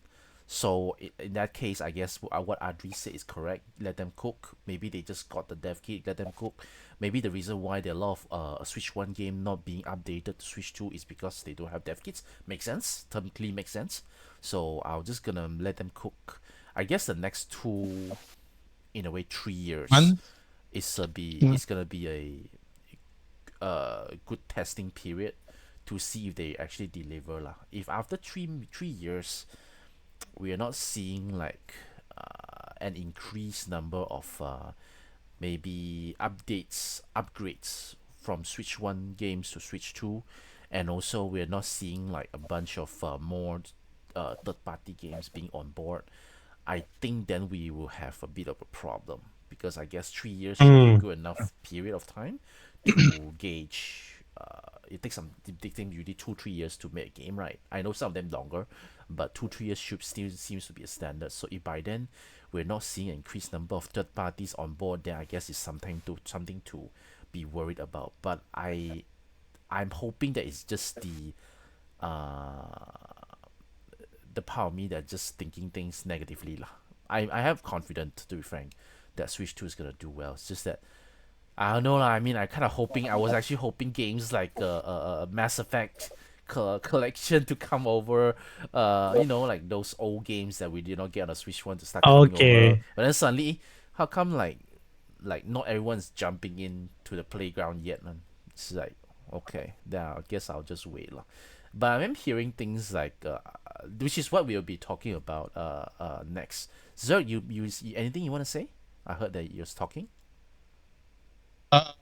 So in that case, I guess what Adri said is correct. Let them cook. Maybe they just got the dev kit. Let them cook. Maybe the reason why there are a lot of Switch One game not being updated to Switch Two is because they don't have dev kits. Makes sense. Technically makes sense. So I'll just gonna let them cook. I guess the next two, in a way, 3 years Month? Yeah. is gonna be a good testing period to see if they actually deliver lah. If after three years we are not seeing like an increased number of maybe upgrades from Switch 1 games to Switch 2, and also we're not seeing like a bunch of more third party games being on board, I think then we will have a bit of a problem, because I guess 3 years should be a Mm. good enough period of time to gauge. It takes it takes them usually 2-3 years to make a game, right? I know some of them longer, but 2-3 years should still seems to be a standard. So if by then we're not seeing an increased number of third parties on board, then I guess it's something to be worried about. But I'm hoping that it's just uh the part of me that just thinking things negatively lah. I have confidence, to be frank, that Switch 2 is gonna do well. It's just that I don't know lah. I mean, I was actually hoping games like Mass Effect collection to come over. Like those old games that we did not get on the Switch One to start coming over. Okay. But then suddenly, how come like not everyone's jumping into the playground yet, man? It's like, okay, then I guess I'll just wait lah. But I'm hearing things like, which is what we'll be talking about next. Zerg, anything you want to say? I heard that you're talking. Uh,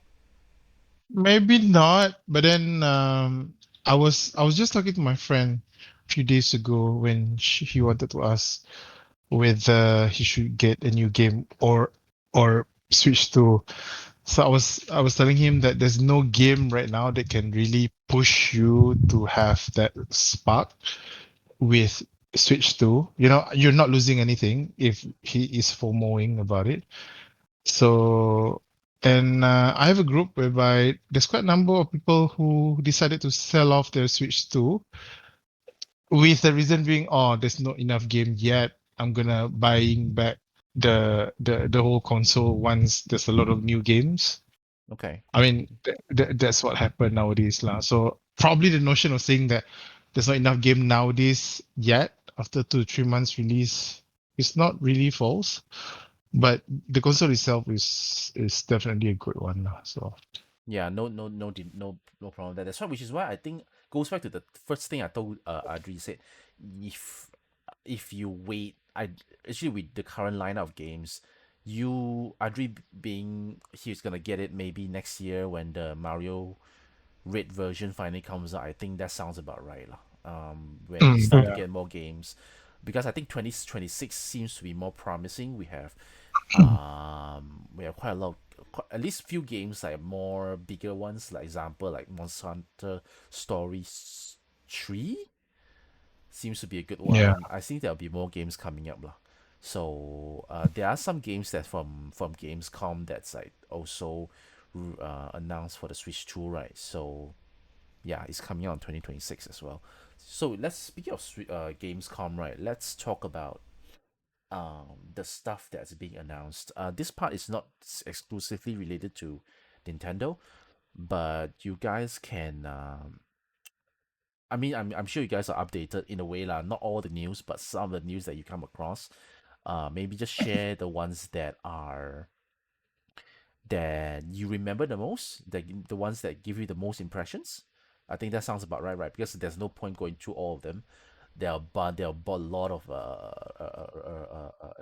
Maybe not, but then I was just talking to my friend a few days ago when he wanted to ask whether he should get a new game or switch to. So I was telling him that there's no game right now that can really push you to have that spark with Switch 2. You're not losing anything if he is FOMOing about it. So, and I have a group whereby there's quite a number of people who decided to sell off their Switch 2 with the reason being, oh, there's not enough game yet. I'm gonna buying back the whole console once there's a lot of new games. Okay. I mean, that's what happened nowadays, lah. So probably the notion of saying that there's not enough game nowadays yet after 2 3 months release is not really false, but the console itself is definitely a good one, lah. So Yeah, no problem with that. That's why, which is why I think goes back to the first thing I told Adri said. If if you wait, I actually with the current lineup of games, Adri being he's gonna get it maybe next year when the Mario Red version finally comes out. I think that sounds about right lah. When we start to yeah, get more games, because I think 2026 seems to be more promising. We have quite a lot, at least few games like more bigger ones, like example like Monster Hunter Stories 3 seems to be a good yeah. one. I think there'll be more games coming up lah. So there are some games that from Gamescom that's like also announced for the Switch 2, right? So yeah, it's coming out in 2026 as well. So let's speak of Gamescom, right? Let's talk about the stuff that's being announced. This part is not exclusively related to Nintendo, but you guys can. I mean, I'm sure you guys are updated in a way lah. Not all the news, but some of the news that you come across. Maybe just share the ones that you remember the most, the ones that give you the most impressions. I think that sounds about right, right? Because there's no point going through all of them. There are a lot of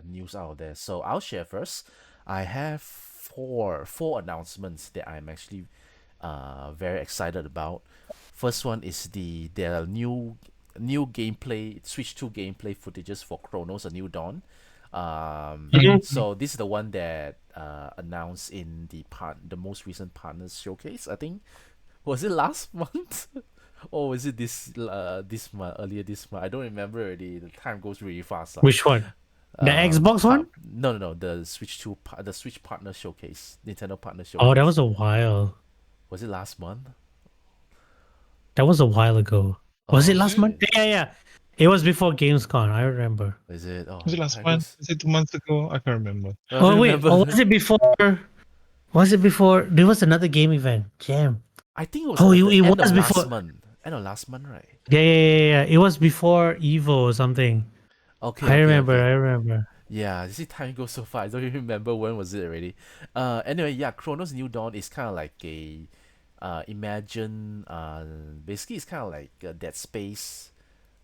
news out there. So I'll share first. I have four announcements that I'm actually very excited about. First one is there are new gameplay Switch 2 gameplay footages for Chronos: A New Dawn. Mhm. So this is the one that announced in the most recent partners showcase. I think was it last month or was it this month, earlier this month? I don't remember already. The time goes really fast. Which one? The Xbox one? No, the the Switch partner showcase, Nintendo partner Oh, that showcase. was a while. Was it last month? That was a while ago. Was it Oh, Is last it? month? okay. Yeah, yeah. It was before Gamescom. I remember. Is it? Oh, Was it last I month? guess Was it 2 months ago? I can't remember. I don't Oh wait, or remember. was it before? Was it before? There was another game event. Damn. I think it was Oh, at the it end of was last before. month. End of last month, right? Yeah. It was before Evo or something. Okay, I okay, remember. okay. I remember. Yeah, you see, time goes so fast. I don't even remember when was it already. Anyway, yeah, Chronos New Dawn is kind of like a, imagine, basically it's kind of like Dead Space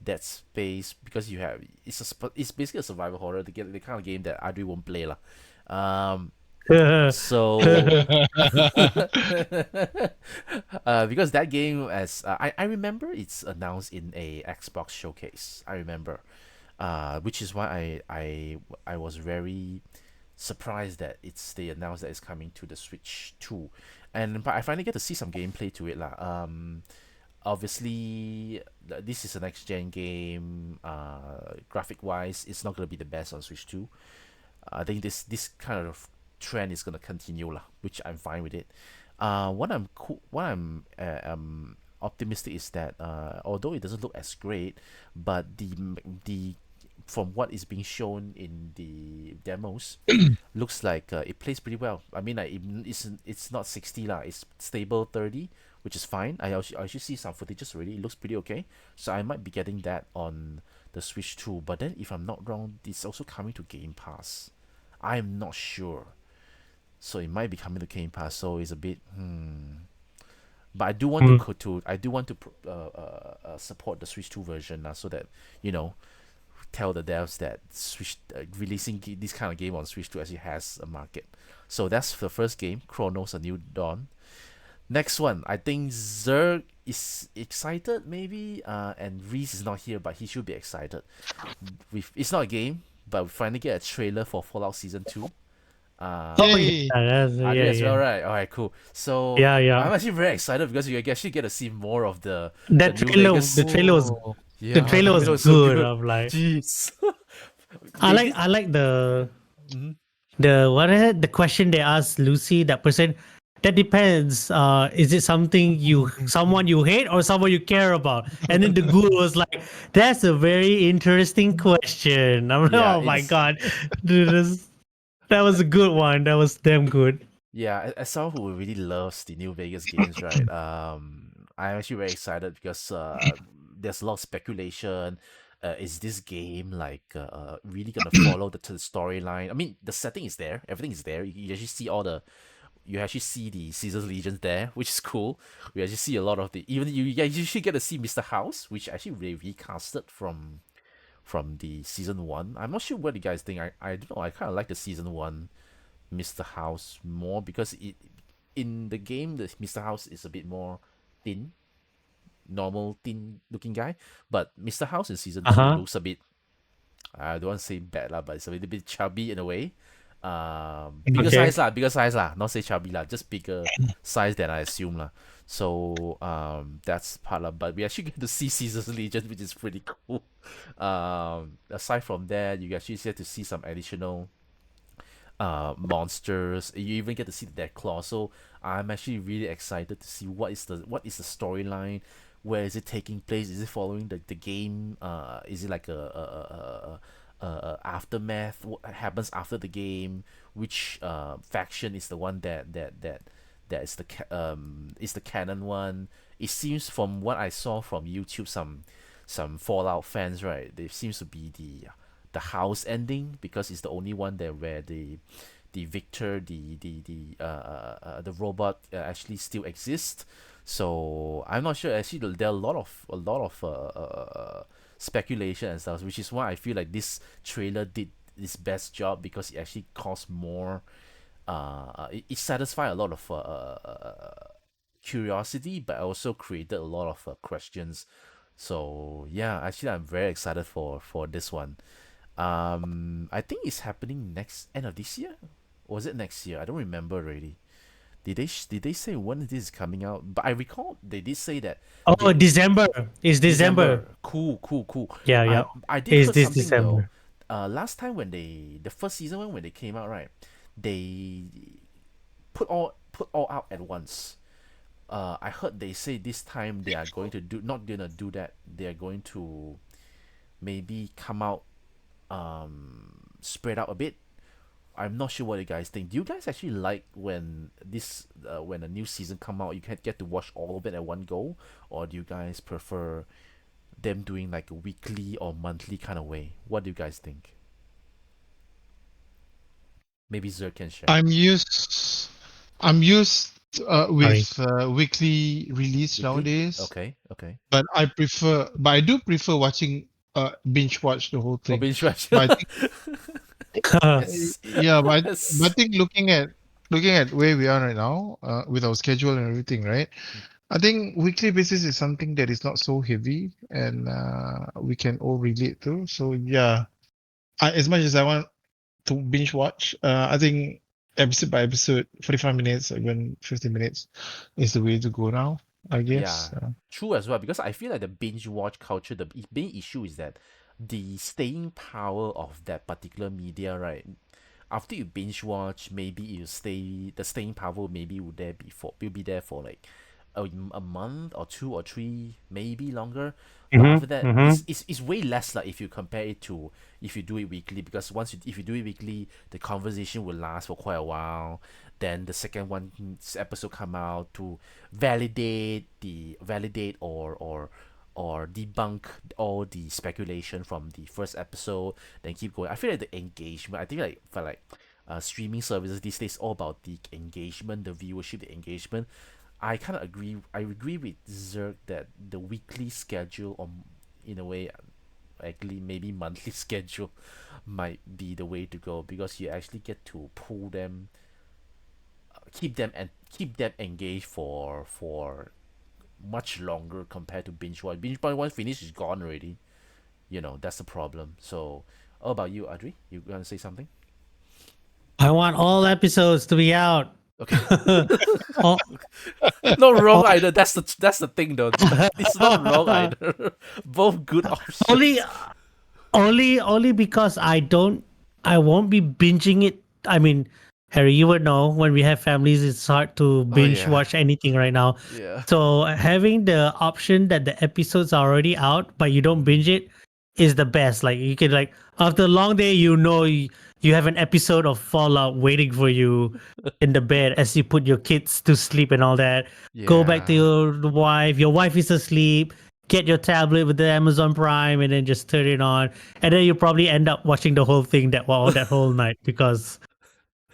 because you have it's basically a survival horror. The kind of game that Adri won't play lah. Um, so because that game as I remember it's announced in a Xbox showcase. I remember, which is why I was very surprised that they announced that it's coming to the Switch too, and but I finally get to see some gameplay to it lah. Obviously this is a next gen game. Graphic wise, it's not gonna be the best on Switch 2. I think this kind of trend is gonna continue lah, which I'm fine with it. What I'm optimistic is that although it doesn't look as great, but the from what is being shown in the demos, looks like it plays pretty well. I mean, like it's not 60 lah, it's stable 30, which is fine. I should see some footages already. It looks pretty okay, so I might be getting that on the Switch too. But then, if I'm not wrong, it's also coming to Game Pass. I'm not sure, so it might be coming to Game Pass. So it's a bit But I do want Mm. I do want to support the Switch 2 version so that you know tell the devs that Switch releasing this kind of game on Switch 2 actually has a market. So that's the first game, Chronos: A New Dawn. Next one, I think Zerg is excited maybe, and Reese is not here, but he should be excited. It's not a game, but we finally get a trailer for Fallout Season 2. Oh yeah, Yay! Adri as well, yeah. right? Alright, cool. So Yeah. I'm actually very excited because you actually get to see more of the That New trailer, Vegas. the trailer was Oh, the Yeah, the trailer was trailer was so good. good. I'm like, Jeez. They did. I like Mhm. the what is it? The question they asked Lucy, that person. That depends. Is it something someone you hate or someone you care about? And then the guru was like, "That's a very interesting question." I'm like, Yeah, "Oh my it's god, Dude, that was a good one. That was damn good." yeah. As someone who really loves the New Vegas games, right? I'm actually very excited because there's a lot of speculation. Is this game like really gonna follow the storyline? I mean, the setting is there, everything is there. You actually see you actually see the Caesar's Legions there, which is cool. We actually see a lot of the even you should get to see Mr. House, which actually recasted from the season one. I'm not sure what you guys think. I don't know. I kind of like the season one Mr. House more because in the game the Mr. House is a bit more thin, normal thin looking guy, but Mr. House in season Uh two huh. looks a bit, I don't want to say bad lah, but it's a little bit chubby in a way. Okay. Bigger size lah, not say chubby lah, just bigger size than I assume lah. So that's part of. But we actually get to see Caesar's Legion, which is pretty cool. Aside from that, you actually get to see some additional monsters. You even get to see their claws. So I'm actually really excited to see what is the storyline. Where is it taking place? Is it following the game? Is it like a aftermath? What happens after the game? Which faction is the one that is the canon one? It seems from what I saw from YouTube, some Fallout fans, right? They seems to be the house ending because it's the only one that where the Victor the robot actually still exists. So I'm not sure. Actually, there are a lot of speculation and stuff, which is why I feel like this trailer did its best job because it actually caused more. It satisfied a lot of curiosity, but also created a lot of questions. So yeah, actually, I'm very excited for this one. I think it's happening next end of this year. Or was it next year? I don't remember already. Did they say when this is coming out? But I recall they did say that Oh, they December. It's December. December. Cool, cool, cool. Yeah. I did Is heard this something though. December? Last time when the first season when they came out, right? They put all out at once. I heard they say this time they are going to do not gonna do that. They are going to maybe come out spread out a bit. I'm not sure what you guys think. Do you guys actually like when a new season come out, you can get to watch all of it at one go, or do you guys prefer them doing like a weekly or monthly kind of way? What do you guys think? Maybe Zerg can share. I'm used. I'm used Sorry. with weekly release Weekly? nowadays, Okay, okay. but I do prefer watching binge watch the whole Or thing. binge watch. But I think Yes. yeah, but I Yes. think looking at where we are right now, with our schedule and everything, right? I think weekly basis is something that is not so heavy and we can all relate to. So yeah, as much as I want to binge watch, I think episode by episode, 45 minutes, even 50 minutes is the way to go now, I Yeah, guess. true as well. Because I feel like the binge watch culture, the main issue is that the staying power of that particular media, right? After you binge watch, maybe you stay the staying power maybe will be there for like a month or two or three, maybe longer. But Mm-hmm. after that, Mm-hmm. it's way less like if you compare it to if you do it weekly, because if you do it weekly, the conversation will last for quite a while. Then the second one's episode come out to validate or debunk all the speculation from the first episode, then keep going. I feel like the engagement, I think like for like streaming services these days, all about the engagement, the viewership, the engagement. I kind of agree. I agree with Zerg that the weekly schedule, or in a way, actually maybe monthly schedule, might be the way to go, because you actually get to pull them, keep them engaged for much longer compared to binge watch. Binge watch once finished is gone already. That's the problem. So, how about you, Adri? You gonna say something? I want all episodes to be out. Okay. all, Not wrong all, either. That's the thing though. It's not wrong either. Both good only options. only because I won't be binging it. I mean, Harry, you would know when we have families, it's hard to Oh binge yeah. watch anything right now. Yeah. So having the option that the episodes are already out, but you don't binge it, is the best. Like you can like after a long day, you have an episode of Fallout waiting for you in the bed as you put your kids to sleep and all that. Go back to Yeah. your wife. Your wife is asleep. Get your tablet with the Amazon Prime and then just turn it on, and then you probably end up watching the whole thing that whole night because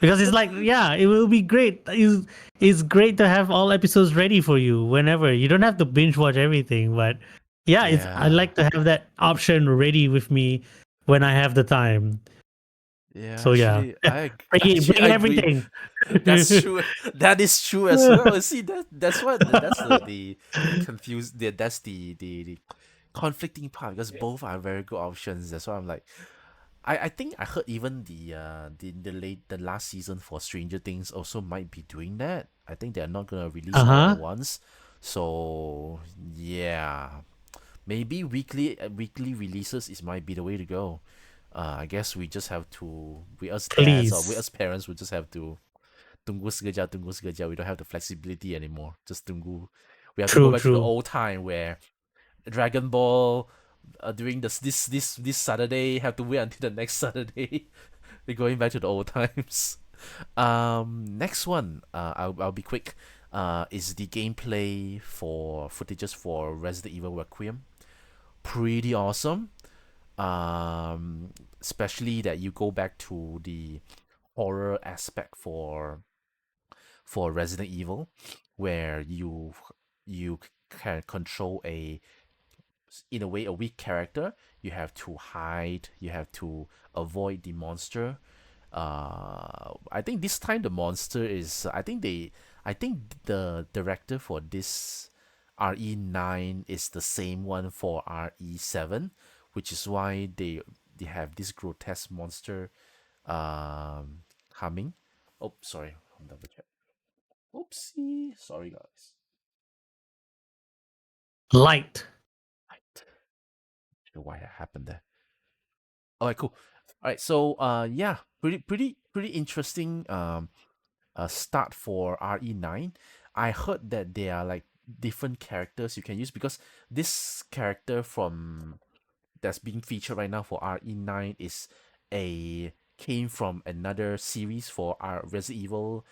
it's like, yeah, it will be great. It's great to have all episodes ready for you whenever. You don't have to binge watch everything, but yeah, I Yeah. like to have that option ready with me when I have the time. Yeah, So yeah, actually, bring I agree. everything. That's true. That is true as well. See, that's what that's the confused. That's the conflicting part, because both are very good options. That's why I'm like, I think I heard even the last season for Stranger Things also might be doing that. I think they're not gonna release all at Uh-huh. once. So yeah, maybe weekly releases is might be the way to go. I guess we just have to, we as dads or we Please. as parents, we just have to tunggu sekejap. We don't have the flexibility anymore. Just tunggu. We have to go True, back to the true. old time where Dragon Ball, during this Saturday, have to wait until the next Saturday. We're going back to the old times. Next one. I'll be quick. Is the gameplay for footages for Resident Evil Requiem. Pretty awesome. Especially that you go back to the horror aspect for Resident Evil, where you can control in a way a weak character. You have to hide. You have to avoid the monster. I think this time the monster is. I think the director for this RE9 is the same one for RE7, which is why they have this grotesque monster coming. Oh, sorry. I'll double check. Oopsie. Sorry, guys. Light. I don't know why that happened there. All right, cool. All right, so yeah, pretty interesting start for RE9. I heard that there are like different characters you can use, because this character from that's being featured right now for RE9 is came from another series for our Resident Evil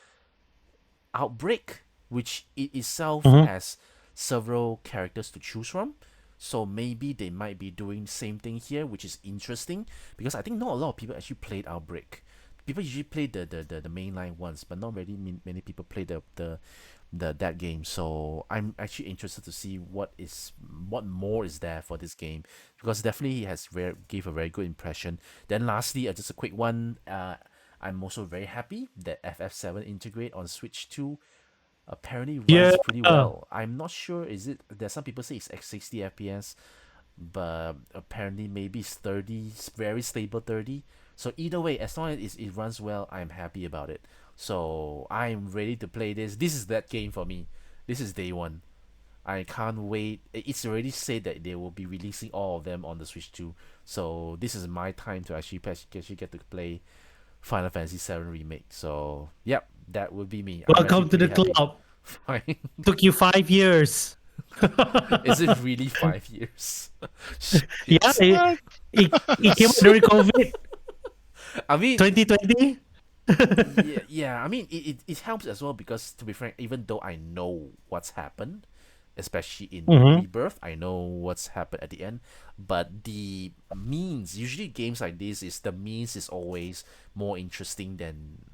Outbreak, which it itself Mm-hmm. has several characters to choose from. So maybe they might be doing the same thing here, which is interesting because I think not a lot of people actually played Outbreak. People usually play the mainline ones, but not very many people play the that game. So I'm actually interested to see what more is there for this game because definitely he has gave a very good impression. Then lastly, just a quick one. I'm also very happy that FF7 integrate on Switch 2 apparently Yeah. runs pretty well. I'm not sure is it there's some people say it's at 60 FPS, but apparently maybe it's 30, very stable 30. So either way, as long as it runs well, I'm happy about it. So I'm ready to play this. This is that game for me. This is day one. I can't wait. It's already said that they will be releasing all of them on the Switch 2. So this is my time to actually get to play Final Fantasy 7 Remake. So yep, that would be me. I'm actually Welcome to pretty the happy. club. Fine. Took you 5 years. Is it really 5 years? Yeah, Shit. What? it came out during COVID, I mean, 2020. yeah. I mean, it helps as well because, to be frank, even though I know what's happened, especially in Mm-hmm. Rebirth, I know what's happened at the end. But the means, usually games like this, is the means is always more interesting than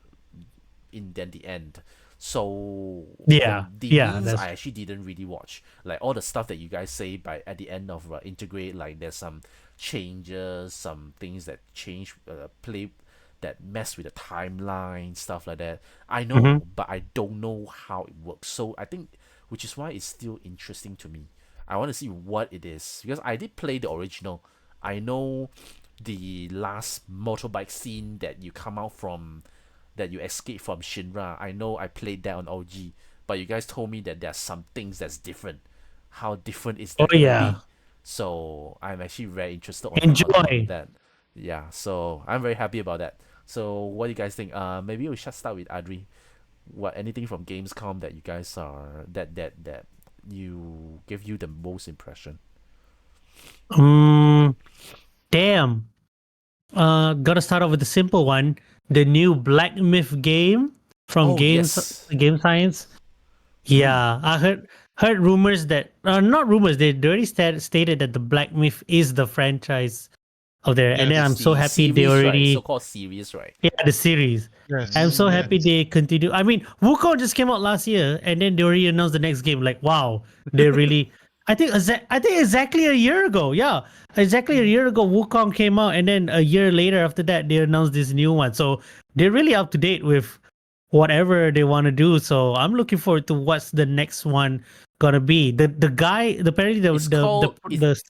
the end. So Yeah, the yeah, means that's I actually didn't really watch. Like all the stuff that you guys say by at the end of integrate, like there's some changes, some things that change play that mess with the timeline, stuff like that. I mm-hmm. know, but I don't know how it works. So I think, which is why it's still interesting to me. I want to see what it is because I did play the original. I know the last motorbike scene that you come out from, that you escape from Shinra. I know I played that on OG, but you guys told me that there are some things that's different. How different is Oh that gonna yeah. be? So I'm actually very interested on Enjoy. that. Yeah, so I'm very happy about that. So what do you guys think? Maybe we should start with Adri. What anything from Gamescom that you guys are that you give you the most impression? Mm, damn. Gotta start off with the simple one. The new Black Myth game from Oh yes. Game Science. Hmm. Yeah, I heard rumors that not rumors. They already stated that the Black Myth is the franchise of there, and then Yes. I'm It's so the happy they series, right? already So-called series, right? yeah the series. I'm Yes. so Hmm. happy Yes. they continue. I mean, Wukong just came out last year, and then they already announced the next game. Like, wow, they really. I think exactly a year ago. Yeah, exactly a year ago, Wukong came out, and then a year later after that, they announced this new one. So they're really up to date with whatever they want to do. So I'm looking forward to what's the next one gonna be. The guy, apparently It's called the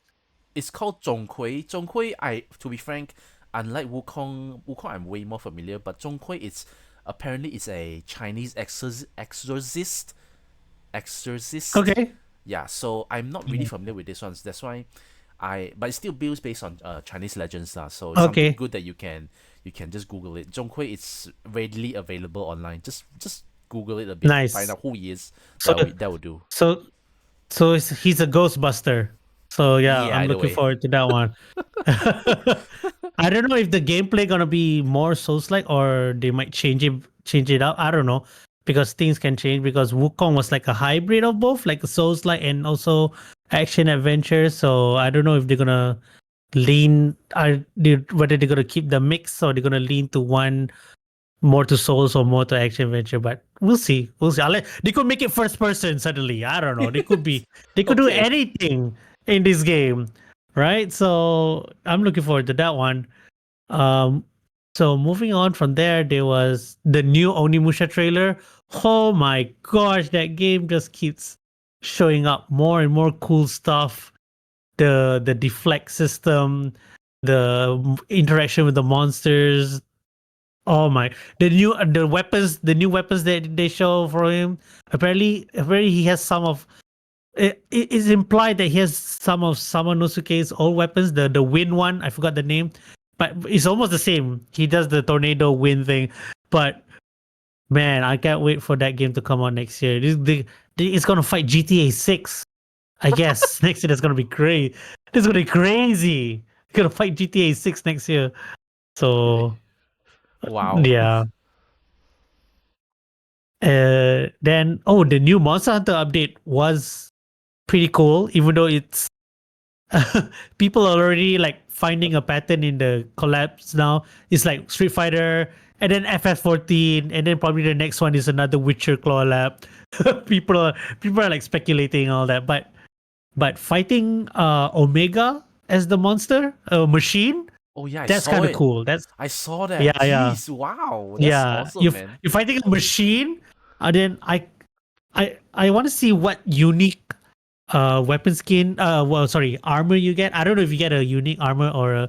it's called Zhongkui. Zhongkui, I to be frank, unlike Wukong I'm way more familiar, but Zhongkui it's apparently it's a Chinese exorcist. okay, Yeah, so I'm not really familiar with this one. So that's why but it still builds based on Chinese legends lah. So it's something okay, good that you can just Google it. Zhongkui it's readily available online. Just Google it a bit, find nice. out who he is. So That would do. so he's a Ghostbuster. So yeah, Yeah, I'm either looking way. forward to that one. I don't know if the gameplay gonna be more Souls-like or they might change it up. I don't know because things can change because Wukong was like a hybrid of both, like a Souls-like and also action adventure. So I don't know if they're gonna whether they're gonna keep the mix or they're gonna lean to one more to Souls or more to action adventure. But we'll see. We'll see. They could make it first person suddenly. I don't know. They could do Okay. anything in this game, right? So I'm looking forward to that one. Um, so moving on from there, there was the new Onimusha trailer. Oh my gosh, that game just keeps showing up more and more cool stuff. The deflect system, the interaction with the monsters, oh my! The new weapons that they show for him. Apparently he has some of. It is implied that he has some of Samanosuke's old weapons. The wind one, I forgot the name, but it's almost the same. He does the tornado wind thing, but man, I can't wait for that game to come out next year. It's gonna fight GTA 6. I guess next year. That's gonna be great. It's gonna be crazy. gonna fight GTA 6 next year. Really? So Wow. yeah. Then the new Monster Hunter update was pretty cool, even though it's people are already like finding a pattern in the collabs now. It's like Street Fighter and then FF14 and then probably the next one is another Witcher collab. people are like speculating all that, but fighting Omega as the monster machine, Oh yeah, I that's saw kind of it. cool. That's I saw that. yeah. Jeez, wow, that's Yeah, awesome, man. if I take a machine, then I want to see what unique weapon skin well sorry armor you get. I don't know if you get a unique armor or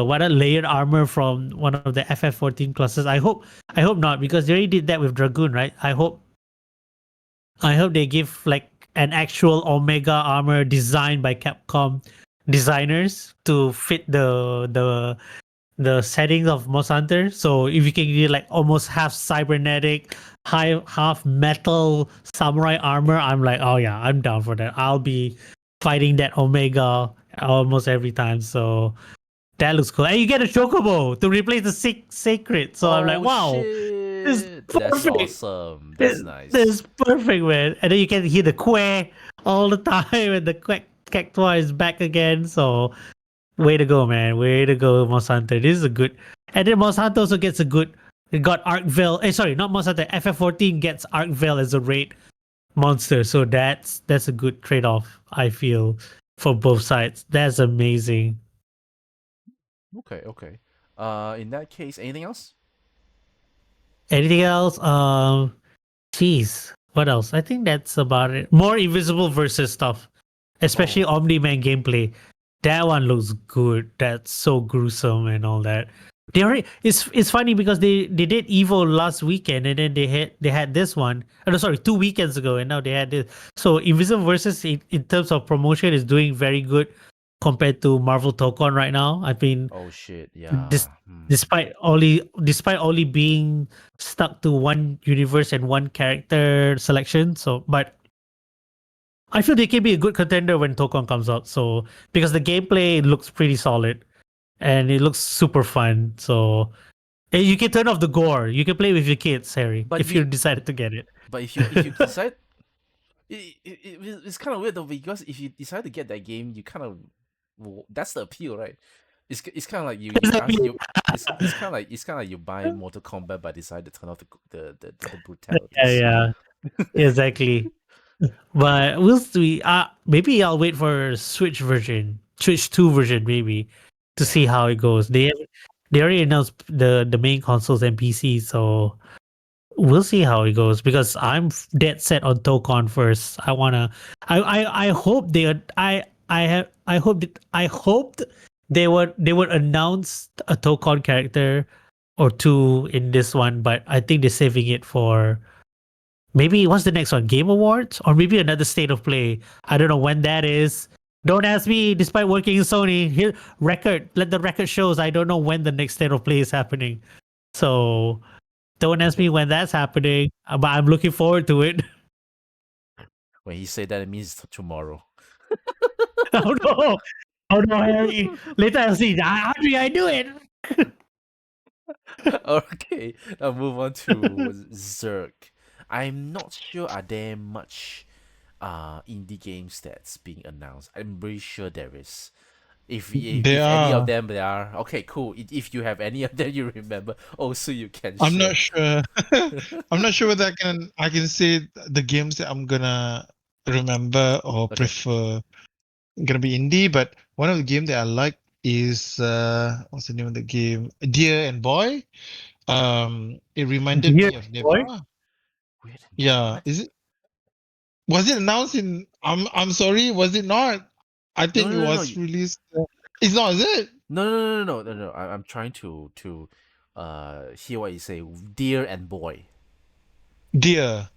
what a layered armor from one of the FF14 classes. I hope not because they already did that with Dragoon, right? I hope they give like an actual Omega armor designed by Capcom designers to fit the settings of Monster Hunter. So if you can get like almost half cybernetic, half metal samurai armor, I'm like, oh yeah, I'm down for that. I'll be fighting that Omega almost every time. So that looks cool. And you get a chocobo to replace the sacred. So I'm like, Oh wow, this is shit, that's perfect. awesome. This, That's this nice. is perfect, man. And then you can hear the quack all the time, and the quack cactuar is back again. So way to go, man. Way to go, Monsanto. This is a good. And then Monsanto also gets a good. It got Arkvale. Sorry, not Monsanto. FF14 gets Arkvale as a raid monster. So that's a good trade off, I feel, for both sides. That's amazing. Okay, okay. In that case, anything else? Anything else? Jeez. What else? I think that's about it. More invisible versus stuff, especially Oh, Omni Man gameplay. That one looks good. That's so gruesome and all that. They already it's funny because they did Evo last weekend and then they had this one. Oh, no, sorry, 2 weekends ago, and now they had this. So Invisible versus in terms of promotion is doing very good compared to Marvel Tokon right now. I mean, oh shit, this yeah. despite only being stuck to one universe and one character selection. So, but I feel they can be a good contender when Tokon comes out. So because the gameplay looks pretty solid and it looks super fun. So and you can turn off the gore. You can play with your kids, Harry, But if you you, decided to get it. but if you decide, it's kind of weird though because if you decide to get that game, you kind of, well, that's the appeal, right? It's kind of like you ask Exactly. you. It's kind of like you buy Mortal Kombat but decide to turn off the brutalities. Yeah, exactly. But we'll see. Maybe I'll wait for Switch 2 version, maybe, to see Yeah. how it goes. They already announced the main consoles and PC, so we'll see how it goes. Because I'm dead set on Tokon first. I hope I hoped they would announce a Tokon character or two in this one, but I think they're saving it for. Maybe what's the next one? Game Awards? Or maybe another state of play. I don't know when that is. Don't ask me, despite working in Sony. Here let the record shows I don't know when the next state of play is happening. So don't ask me Okay. when that's happening. But I'm looking forward to it. When he said that, it means tomorrow. Oh no. Oh no, Harry. Later I'll see. How do I do it? Okay, I'll move on to Zerg. I'm not sure are there much indie games that's being announced. I'm pretty sure there is. They If any of are. them there are, okay, cool. If you have any of them you remember, also you can I'm share. not sure. I'm not sure whether I can say the games that I'm gonna remember or Okay. prefer gonna be indie, but one of the game that I like is what's the name of the game? Deer and Boy. It reminded Dear me of boy. Neva. Weird boy, Yeah, what? is it? Was it announced in? I'm sorry, was it not? I No think it no no no was released. It's not, is it? no. I'm trying to hear what you say. Dear and boy Deer,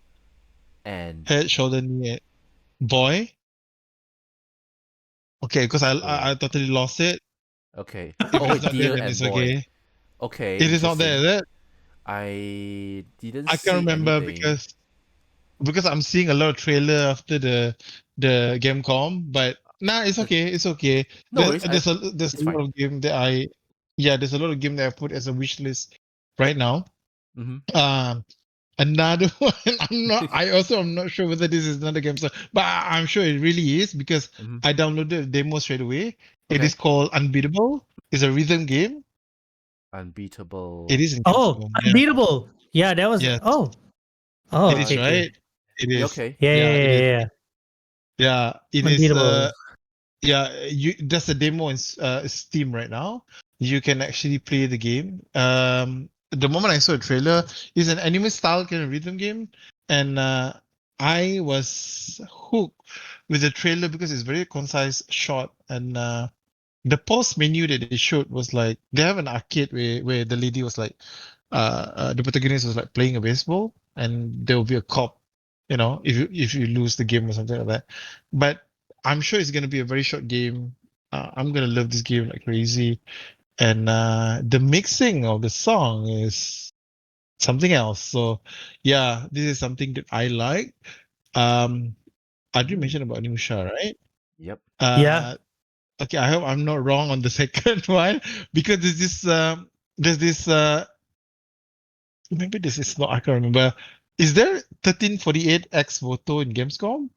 and head, shoulder, knee, boy. Okay, because I oh totally lost it. okay. If Oh, it's not there, dear then and it's boy. okay. Okay, It is not there, interesting. is it? I didn't I can't see remember anything. because I'm seeing a lot of trailer after the Gamecom, but Nah, it's That- okay. It's okay. No worries. There's It's a lot fine. of game that there's a lot of game that I put as a wish list right now. Mm-hmm. Um, Another one. I also am not sure whether this is another game, but I'm sure it really is because Mm-hmm. I downloaded the demo straight away. It is Okay. called Unbeatable. It's a rhythm game. It Unbeatable. is in Oh, Gamescom. Yeah. unbeatable. Yeah, that was. Yes. Oh, It is okay, okay. right. It Yeah, is. okay. Yeah, yeah, Yeah. It is. yeah, yeah. Yeah. It is. Unbeatable. Yeah. You. There's a demo in Steam right now. You can actually play the game. The moment I saw a trailer, it's an anime style kind of rhythm game, and I was hooked with the trailer because it's very concise, short, and the post menu that they showed was like they have an arcade where the lady was like, the protagonist was like playing a baseball, and there will be a cop, if you lose the game or something like that. But I'm sure it's gonna be a very short game. I'm gonna love this game like crazy, and the mixing of the song is something else. So, yeah, this is something that I like. Um, I did Mm. mention about Nusha, right? Yep. Yeah. Uh, okay, I hope I'm not wrong on the second one because there's this maybe this is not, I can't remember. Is there 1348 X Voto in Gamescom?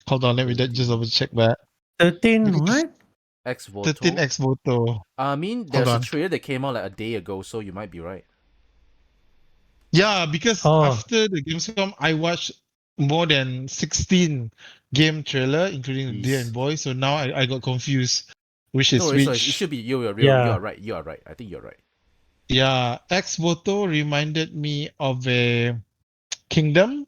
Hold on, let me just 13 double check that. 13 Because what? 13 voto. X Voto. I mean, Hold there's a on. trailer that came out like a day ago, so you might be right. Yeah, because Oh, after the Gamescom, I watched more than 16 game trailer, including the Deer and Jeez. Boy. So now I got confused, which No is worries, no worries. It which. should be you yeah. are right. You are right. I think you're right. Yeah, Ex Voto reminded me of a kingdom,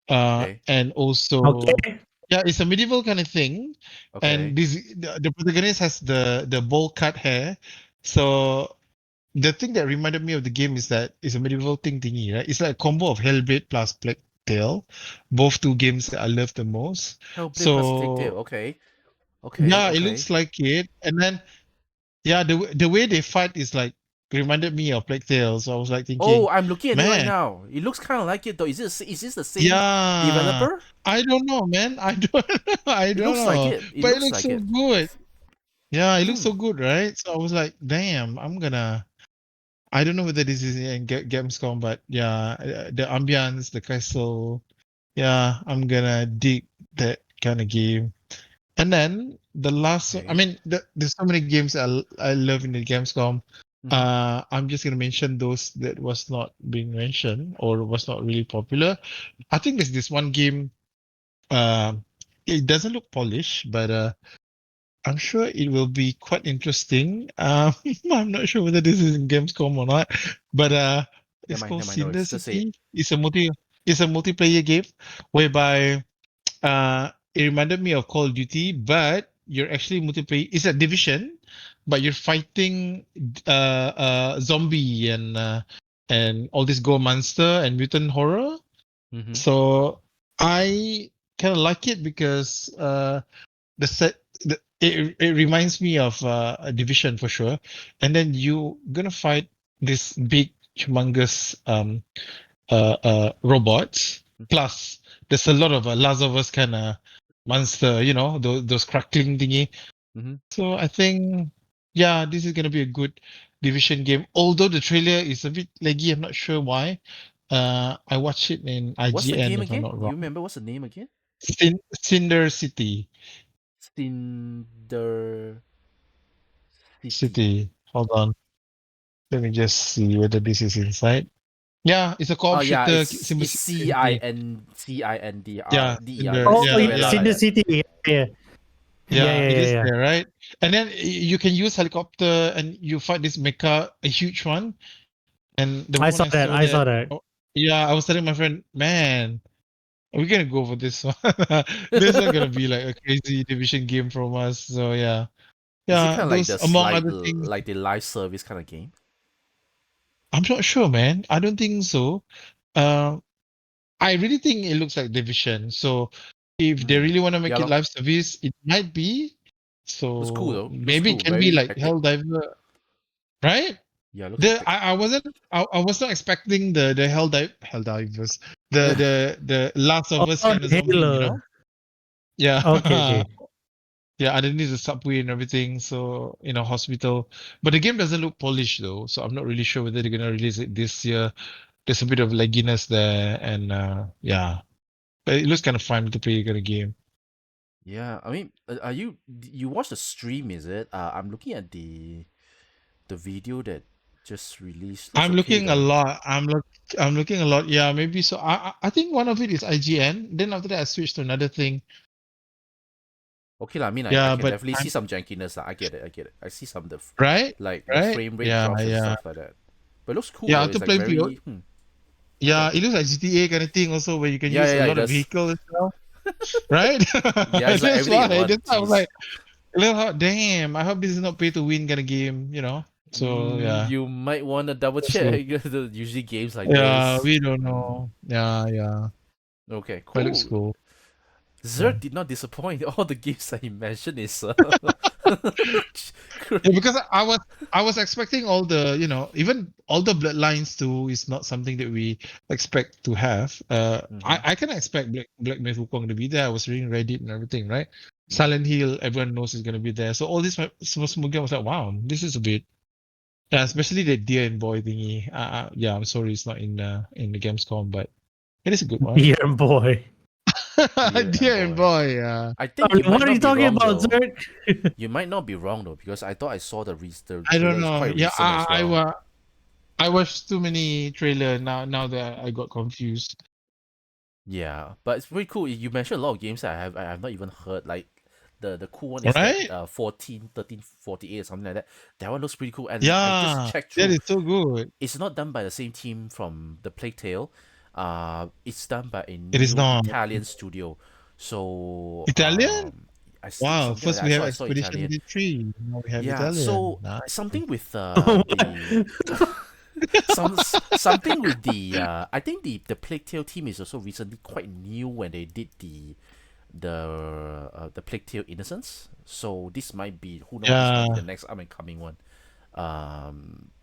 Okay. and also, Okay. yeah, it's a medieval kind of thing, and Okay. the protagonist has the bowl cut hair. So the thing that reminded me of the game is that it's a medieval thingy, right? It's like a combo of Hellblade plus Plague Tale, both two games that I love the most. Hellblade plus Plague Tale. So Okay. Okay. yeah, it Okay. looks like it, and then yeah, the way they fight is like reminded me of Plague Tale. So I was like Oh, thinking, I'm looking at it right man. now. It looks kind of like it though. Is this the same Yeah, developer? I don't know, man. I don't know. I It don't looks like know. it. It But it looks looks like so it. good. Yeah, it looks Hmm. so good, right? So I was like, damn, I don't know whether this is in Gamescom, but yeah, the ambience, the castle. Yeah, I'm gonna dig that kind of game. And then the last, I Okay. mean, there's so many games I love in the Gamescom. Mm-hmm. I'm just gonna mention those that was not being mentioned or was not really popular. I think there's this one game. Um, it doesn't look polished, but I'm sure it will be quite interesting. I'm not sure whether this is in Gamescom or not, but it's called Never mind. No Cinder worries. Just say it. City. It's a multiplayer game whereby it reminded me of Call of Duty, but you're actually multiplayer. It's a division, but you're fighting zombie and all this gore monster and mutant horror. Mm-hmm. So I kind of like it because the set it reminds me of a division for sure, and then you gonna fight this big humongous robots, plus there's a lot of Last of Us kind of monster, those crackling thingy. Mm-hmm. So I think, yeah, this is gonna be a good division game, although the trailer is a bit laggy. I'm not sure why. I watched it in What's the IGN game if I'm again? not Do you wrong. remember what's the name again? Cinder City. Cinder City. City. Hold on. Let me just see whether this is inside. Yeah, it's a Oh co-op yeah, shooter, it's Simba City. C I N D R Yeah, D E R. Cinder. Yeah, Oh, Yeah, yeah, Cinderella. yeah, Cinder Yeah. City. Yeah, yeah, yeah, yeah. yeah, It yeah. is Yeah. there, right? And then you can use helicopter and you fight this mecha, a huge one. And the I moment saw I that. saw I that, saw that. oh, yeah, I was telling my friend, man, we're gonna go for this one. This is not gonna be like a crazy division game from us. So yeah, Is it yeah. kind of like Those the among slide, other things, like the live service kind of game? I'm not sure, man. I don't think so. Uh, I really think it looks like Division. So if they really want to Yeah, make it lor. live service, it might be. Looks cool So though. Looks maybe it cool. can be Very like hectic. Helldiver, right? Yeah, looks hectic. I was not expecting the Helldivers, the Last of Us Oh, kind of the zombie, Halo. Yeah. Okay, okay. Yeah, underneath the subway and everything. So, hospital. But the game doesn't look polished though. So I'm not really sure whether they're gonna release it this year. There's a bit of lagginess there, and yeah, but it looks kind of fun to play kind of game. Yeah, I mean, are you watch the stream? Is it? I'm looking at the video that just released. Looks I'm okay looking a though. lot. I'm looking a lot. Yeah, maybe so. I think one of it is IGN. Then after that, I switched to another thing. Okay lah. I mean, I Yeah, can but definitely see I'm some jankiness lah. I get it. I get it. I see some of the right, like the right. frame rate Yeah, drops and yeah, stuff like that. But it looks cool yeah. though. After It's like playing PO, very yeah, yeah. it looks like GTA kind of thing also, where you can Yeah, use yeah, a yeah, it lot of does. vehicles as well, right? Yeah, it's like That's everything why. in one. That's why I was Jeez. like, damn. I hope this is not pay to win kind of game. So yeah, You might want to double that's cool. check. Usually games like Yeah, this. we don't Mm, know. Yeah, yeah, okay, but it looks cool. cool. Yeah. Zerg did not disappoint. All the games that he mentioned is Yeah, great. because I was expecting all the even all the bloodlines too is not something that we expect to have. Mm-hmm. I can expect Black Myth Wukong to be there. I was reading Reddit and everything, right? Mm. Silent Hill, everyone knows is gonna be there. So all this small game was like, wow, this is a bit. Yeah, especially the deer and boy thingy. Yeah, I'm sorry it's not in the Gamescom, but it is a good one. Dear boy. Dear and Deer and boy. boy, yeah. I think you might What are you not be talking wrong about, though. Zerg? You might not be wrong though, because I thought I saw the I trailer don't is know. quite Yeah, recent as well. I watched too many trailer now that I got confused. Yeah, but it's pretty cool. You mentioned a lot of games that I have not even heard. Like the cool one is that Right? 1348 or something like that. That one looks pretty cool. And I just Yeah, checked that through. is so good. It's not done by the same team from the Plague Tale. It's done by a It is new not Italian studio. So Italian. I think Wow, something like first that. we have I saw Expedition Italian. 83. Now we have Yeah. Italian. So Nice. something with What? the something with the I think the Plague Tale team is also recently quite new when they did the Plague Tale Innocence. So this might be, who knows, this might be the Yeah, next up and coming one.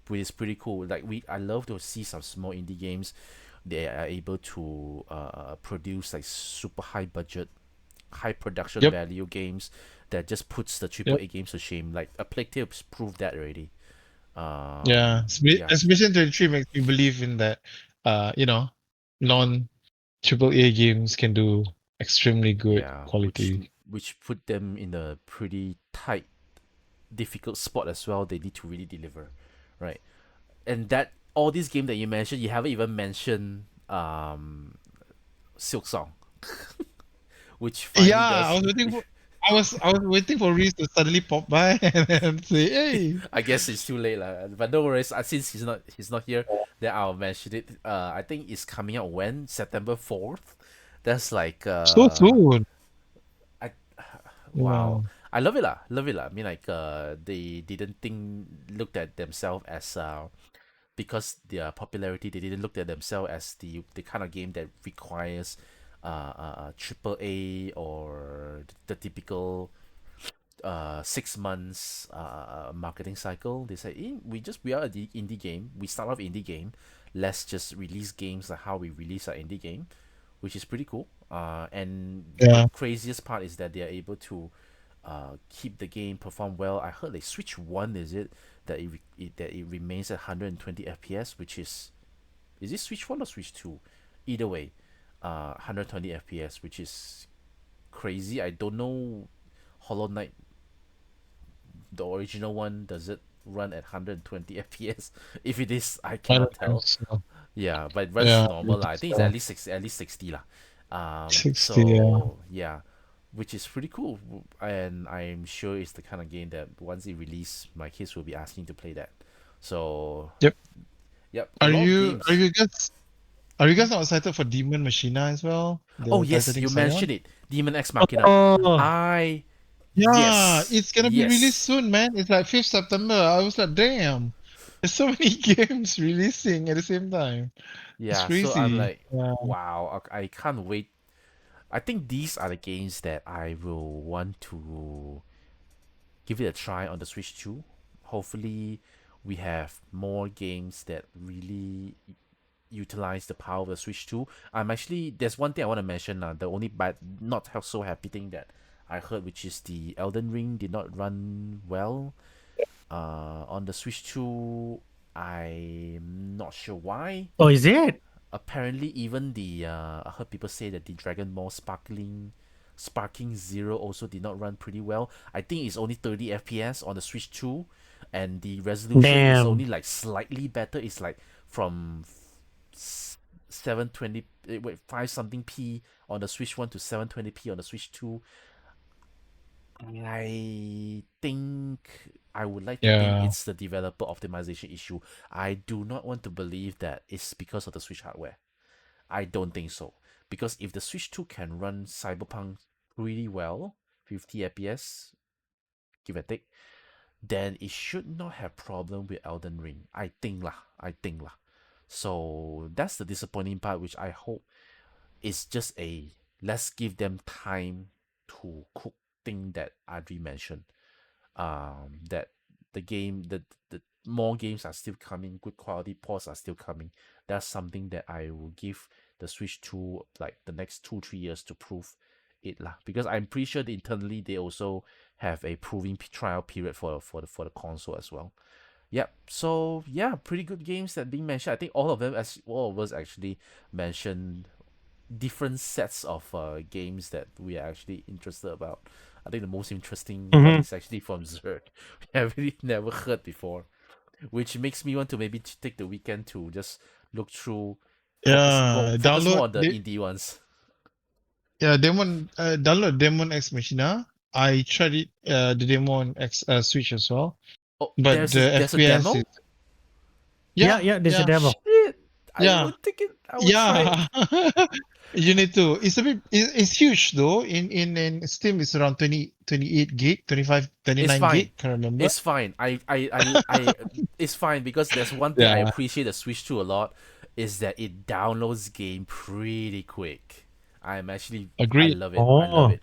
Which is pretty cool. Like I love to see some small indie games. They are able to produce like super high budget, high production yep, value games that just puts the triple yep, A games to shame. Like a Plague Tale proved that already. yeah. Yeah, Expedition 33 makes me believe in that. Uh, you know, non triple A games can do extremely good yeah, quality. which put them in a pretty tight, difficult spot as well. They need to really deliver, right? And that all these games that you mentioned, you haven't even mentioned Silk Song, which Yeah, finally does. I was waiting for Reese to suddenly pop by and then say, "Hey, I guess it's too late lah. But no worries. Since he's not here, then I'll mention it. I think it's coming out when September 4th. That's like so soon." I Yeah, wow. I love it lah. Love it lah. I mean like they didn't looked at themselves as because their popularity, they didn't look at themselves as the kind of game that requires triple A or the typical 6 months marketing cycle. They say, we are the indie game. We start off indie game. Let's just release games like how we release our indie game, which is pretty cool. And the yeah, craziest part is that they are able to keep the game perform well. I heard like Switch One, is it that that it remains at 120 FPS, which is it Switch One or Switch Two? Either way, 120 FPS, which is crazy. I don't know Hollow Knight, the original one, does it run at 120 FPS? If it is, I I don't cannot think tell. so. Yeah, but it runs Yeah, I normal don't lah. I think think it's so. at least 60 lah. 60, yeah. So yeah, which is pretty cool, and I'm sure it's the kind of game that once it release, my kids will be asking to play that. So Yep. yep, a Are lot of you are games. you guys are you guys not excited for Demon Machina as well? Oh The yes, Titanic you Scion? mentioned it, Demon X Machina. Oh, I Yeah, yes, it's gonna be released yes. soon, man. It's like 5th September. I was like, damn. There's so many games releasing at the same time. It's Yeah, so I'm crazy. like, Yeah. wow, I can't wait. I think these are the games that I will want to give it a try on the Switch too. Hopefully, we have more games that really utilize the power of the Switch 2. I'm actually, there's one thing I want to mention now. The only bad, not so happy thing that I heard, which is the Elden Ring, did not run well. On the Switch 2, I'm not sure why. Oh, is it? Apparently, even the I heard people say that the Dragon Ball Sparking Zero also did not run pretty well. I think it's only 30 FPS on the Switch 2, and the resolution is only Damn. like slightly better. It's like from 720 wait 5 something p on the Switch 1 to 720p on the Switch 2. I think I would like to think Yeah. it's the developer optimization issue. I do not want to believe that it's because of the Switch hardware. I don't think so. Because if the Switch 2 can run Cyberpunk pretty well, 50 FPS, give or take, then it should not have problem with Elden Ring. I think lah. I think lah. So that's the disappointing part, which I hope is just a let's give them time to cook thing that Adri mentioned. That the more games are still coming, good quality ports are still coming. That's something that I will give the Switch 2 like the next 2-3 years to prove it lah. Because I'm pretty sure that internally they also have a proving trial period for the console as well. Yep. So yeah, pretty good games that being mentioned. I think all of them, as all of us actually mentioned different sets of games that we are actually interested about. I think the most interesting one Mm-hmm. is actually from Zerg. We have really never heard before, which makes me want to maybe take the weekend to just look through, Yeah. focus more Download on the the indie ones. download Demon X Machina. I tried it the demo on X Switch as well. Oh, But the there's a FPS is demo. Yeah, yeah, yeah, there's a yeah, demo. Shit, I yeah, would take it. I would try it. yeah. You need to. It's a bit. It's huge though. In Steam, it's around 28 gig, 25, It's 29 fine. gig. Can't remember. It's fine. It's fine because there's one thing I Yeah, appreciate the Switch 2 a lot is that it downloads game pretty quick. I agreed. love it. I love Oh. it.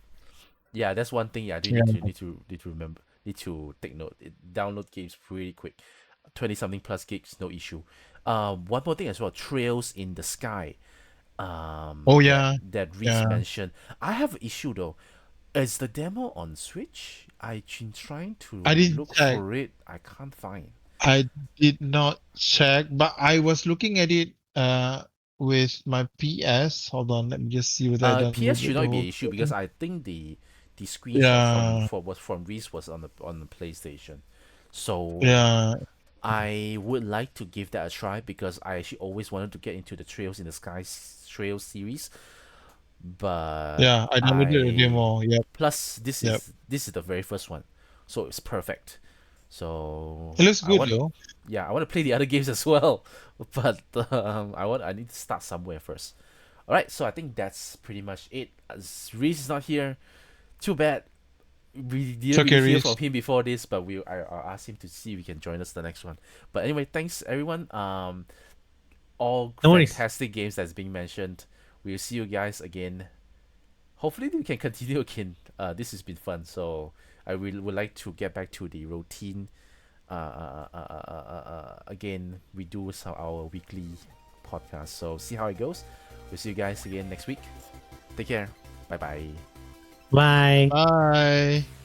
Yeah, that's one thing. Yeah, I do Yeah. need to remember. Need to take note. It download games pretty quick. 20 something plus gigs, no issue. One more thing as well. Trails in the Sky. Oh That yeah, Reese yeah. mentioned. I have an issue though. Is the demo on Switch? I've been trying I to didn't look check. for it. I can't find. I did not check, but I was looking at it with my PS. Hold on, let me just see whether I PS downloaded should the not be whole an issue because thing. I think the screenshot Yeah, from Reese was on the PlayStation. So yeah, I would like to give that a try because I actually always wanted to get into the Trails in the Sky Trails series, but yeah. I downloaded the I demo. Yep, plus yep. this is the very first one, so it's perfect. So It looks I good want though. yeah, I want to play the other games as well, but I need to start somewhere first. All right, so I think that's pretty much it. As Reese is not here, too bad. We It's didn't really okay, hear from Reese. him before this, but I'll ask him to see if he can join us the next one. But anyway, thanks everyone. All No worries. fantastic games that's being mentioned. We'll see you guys again. Hopefully we can continue again. This has been fun. So I would like to get back to the routine. Again, we do our weekly podcast. So see how it goes. We'll see you guys again next week. Take care. Bye bye. Bye. Bye.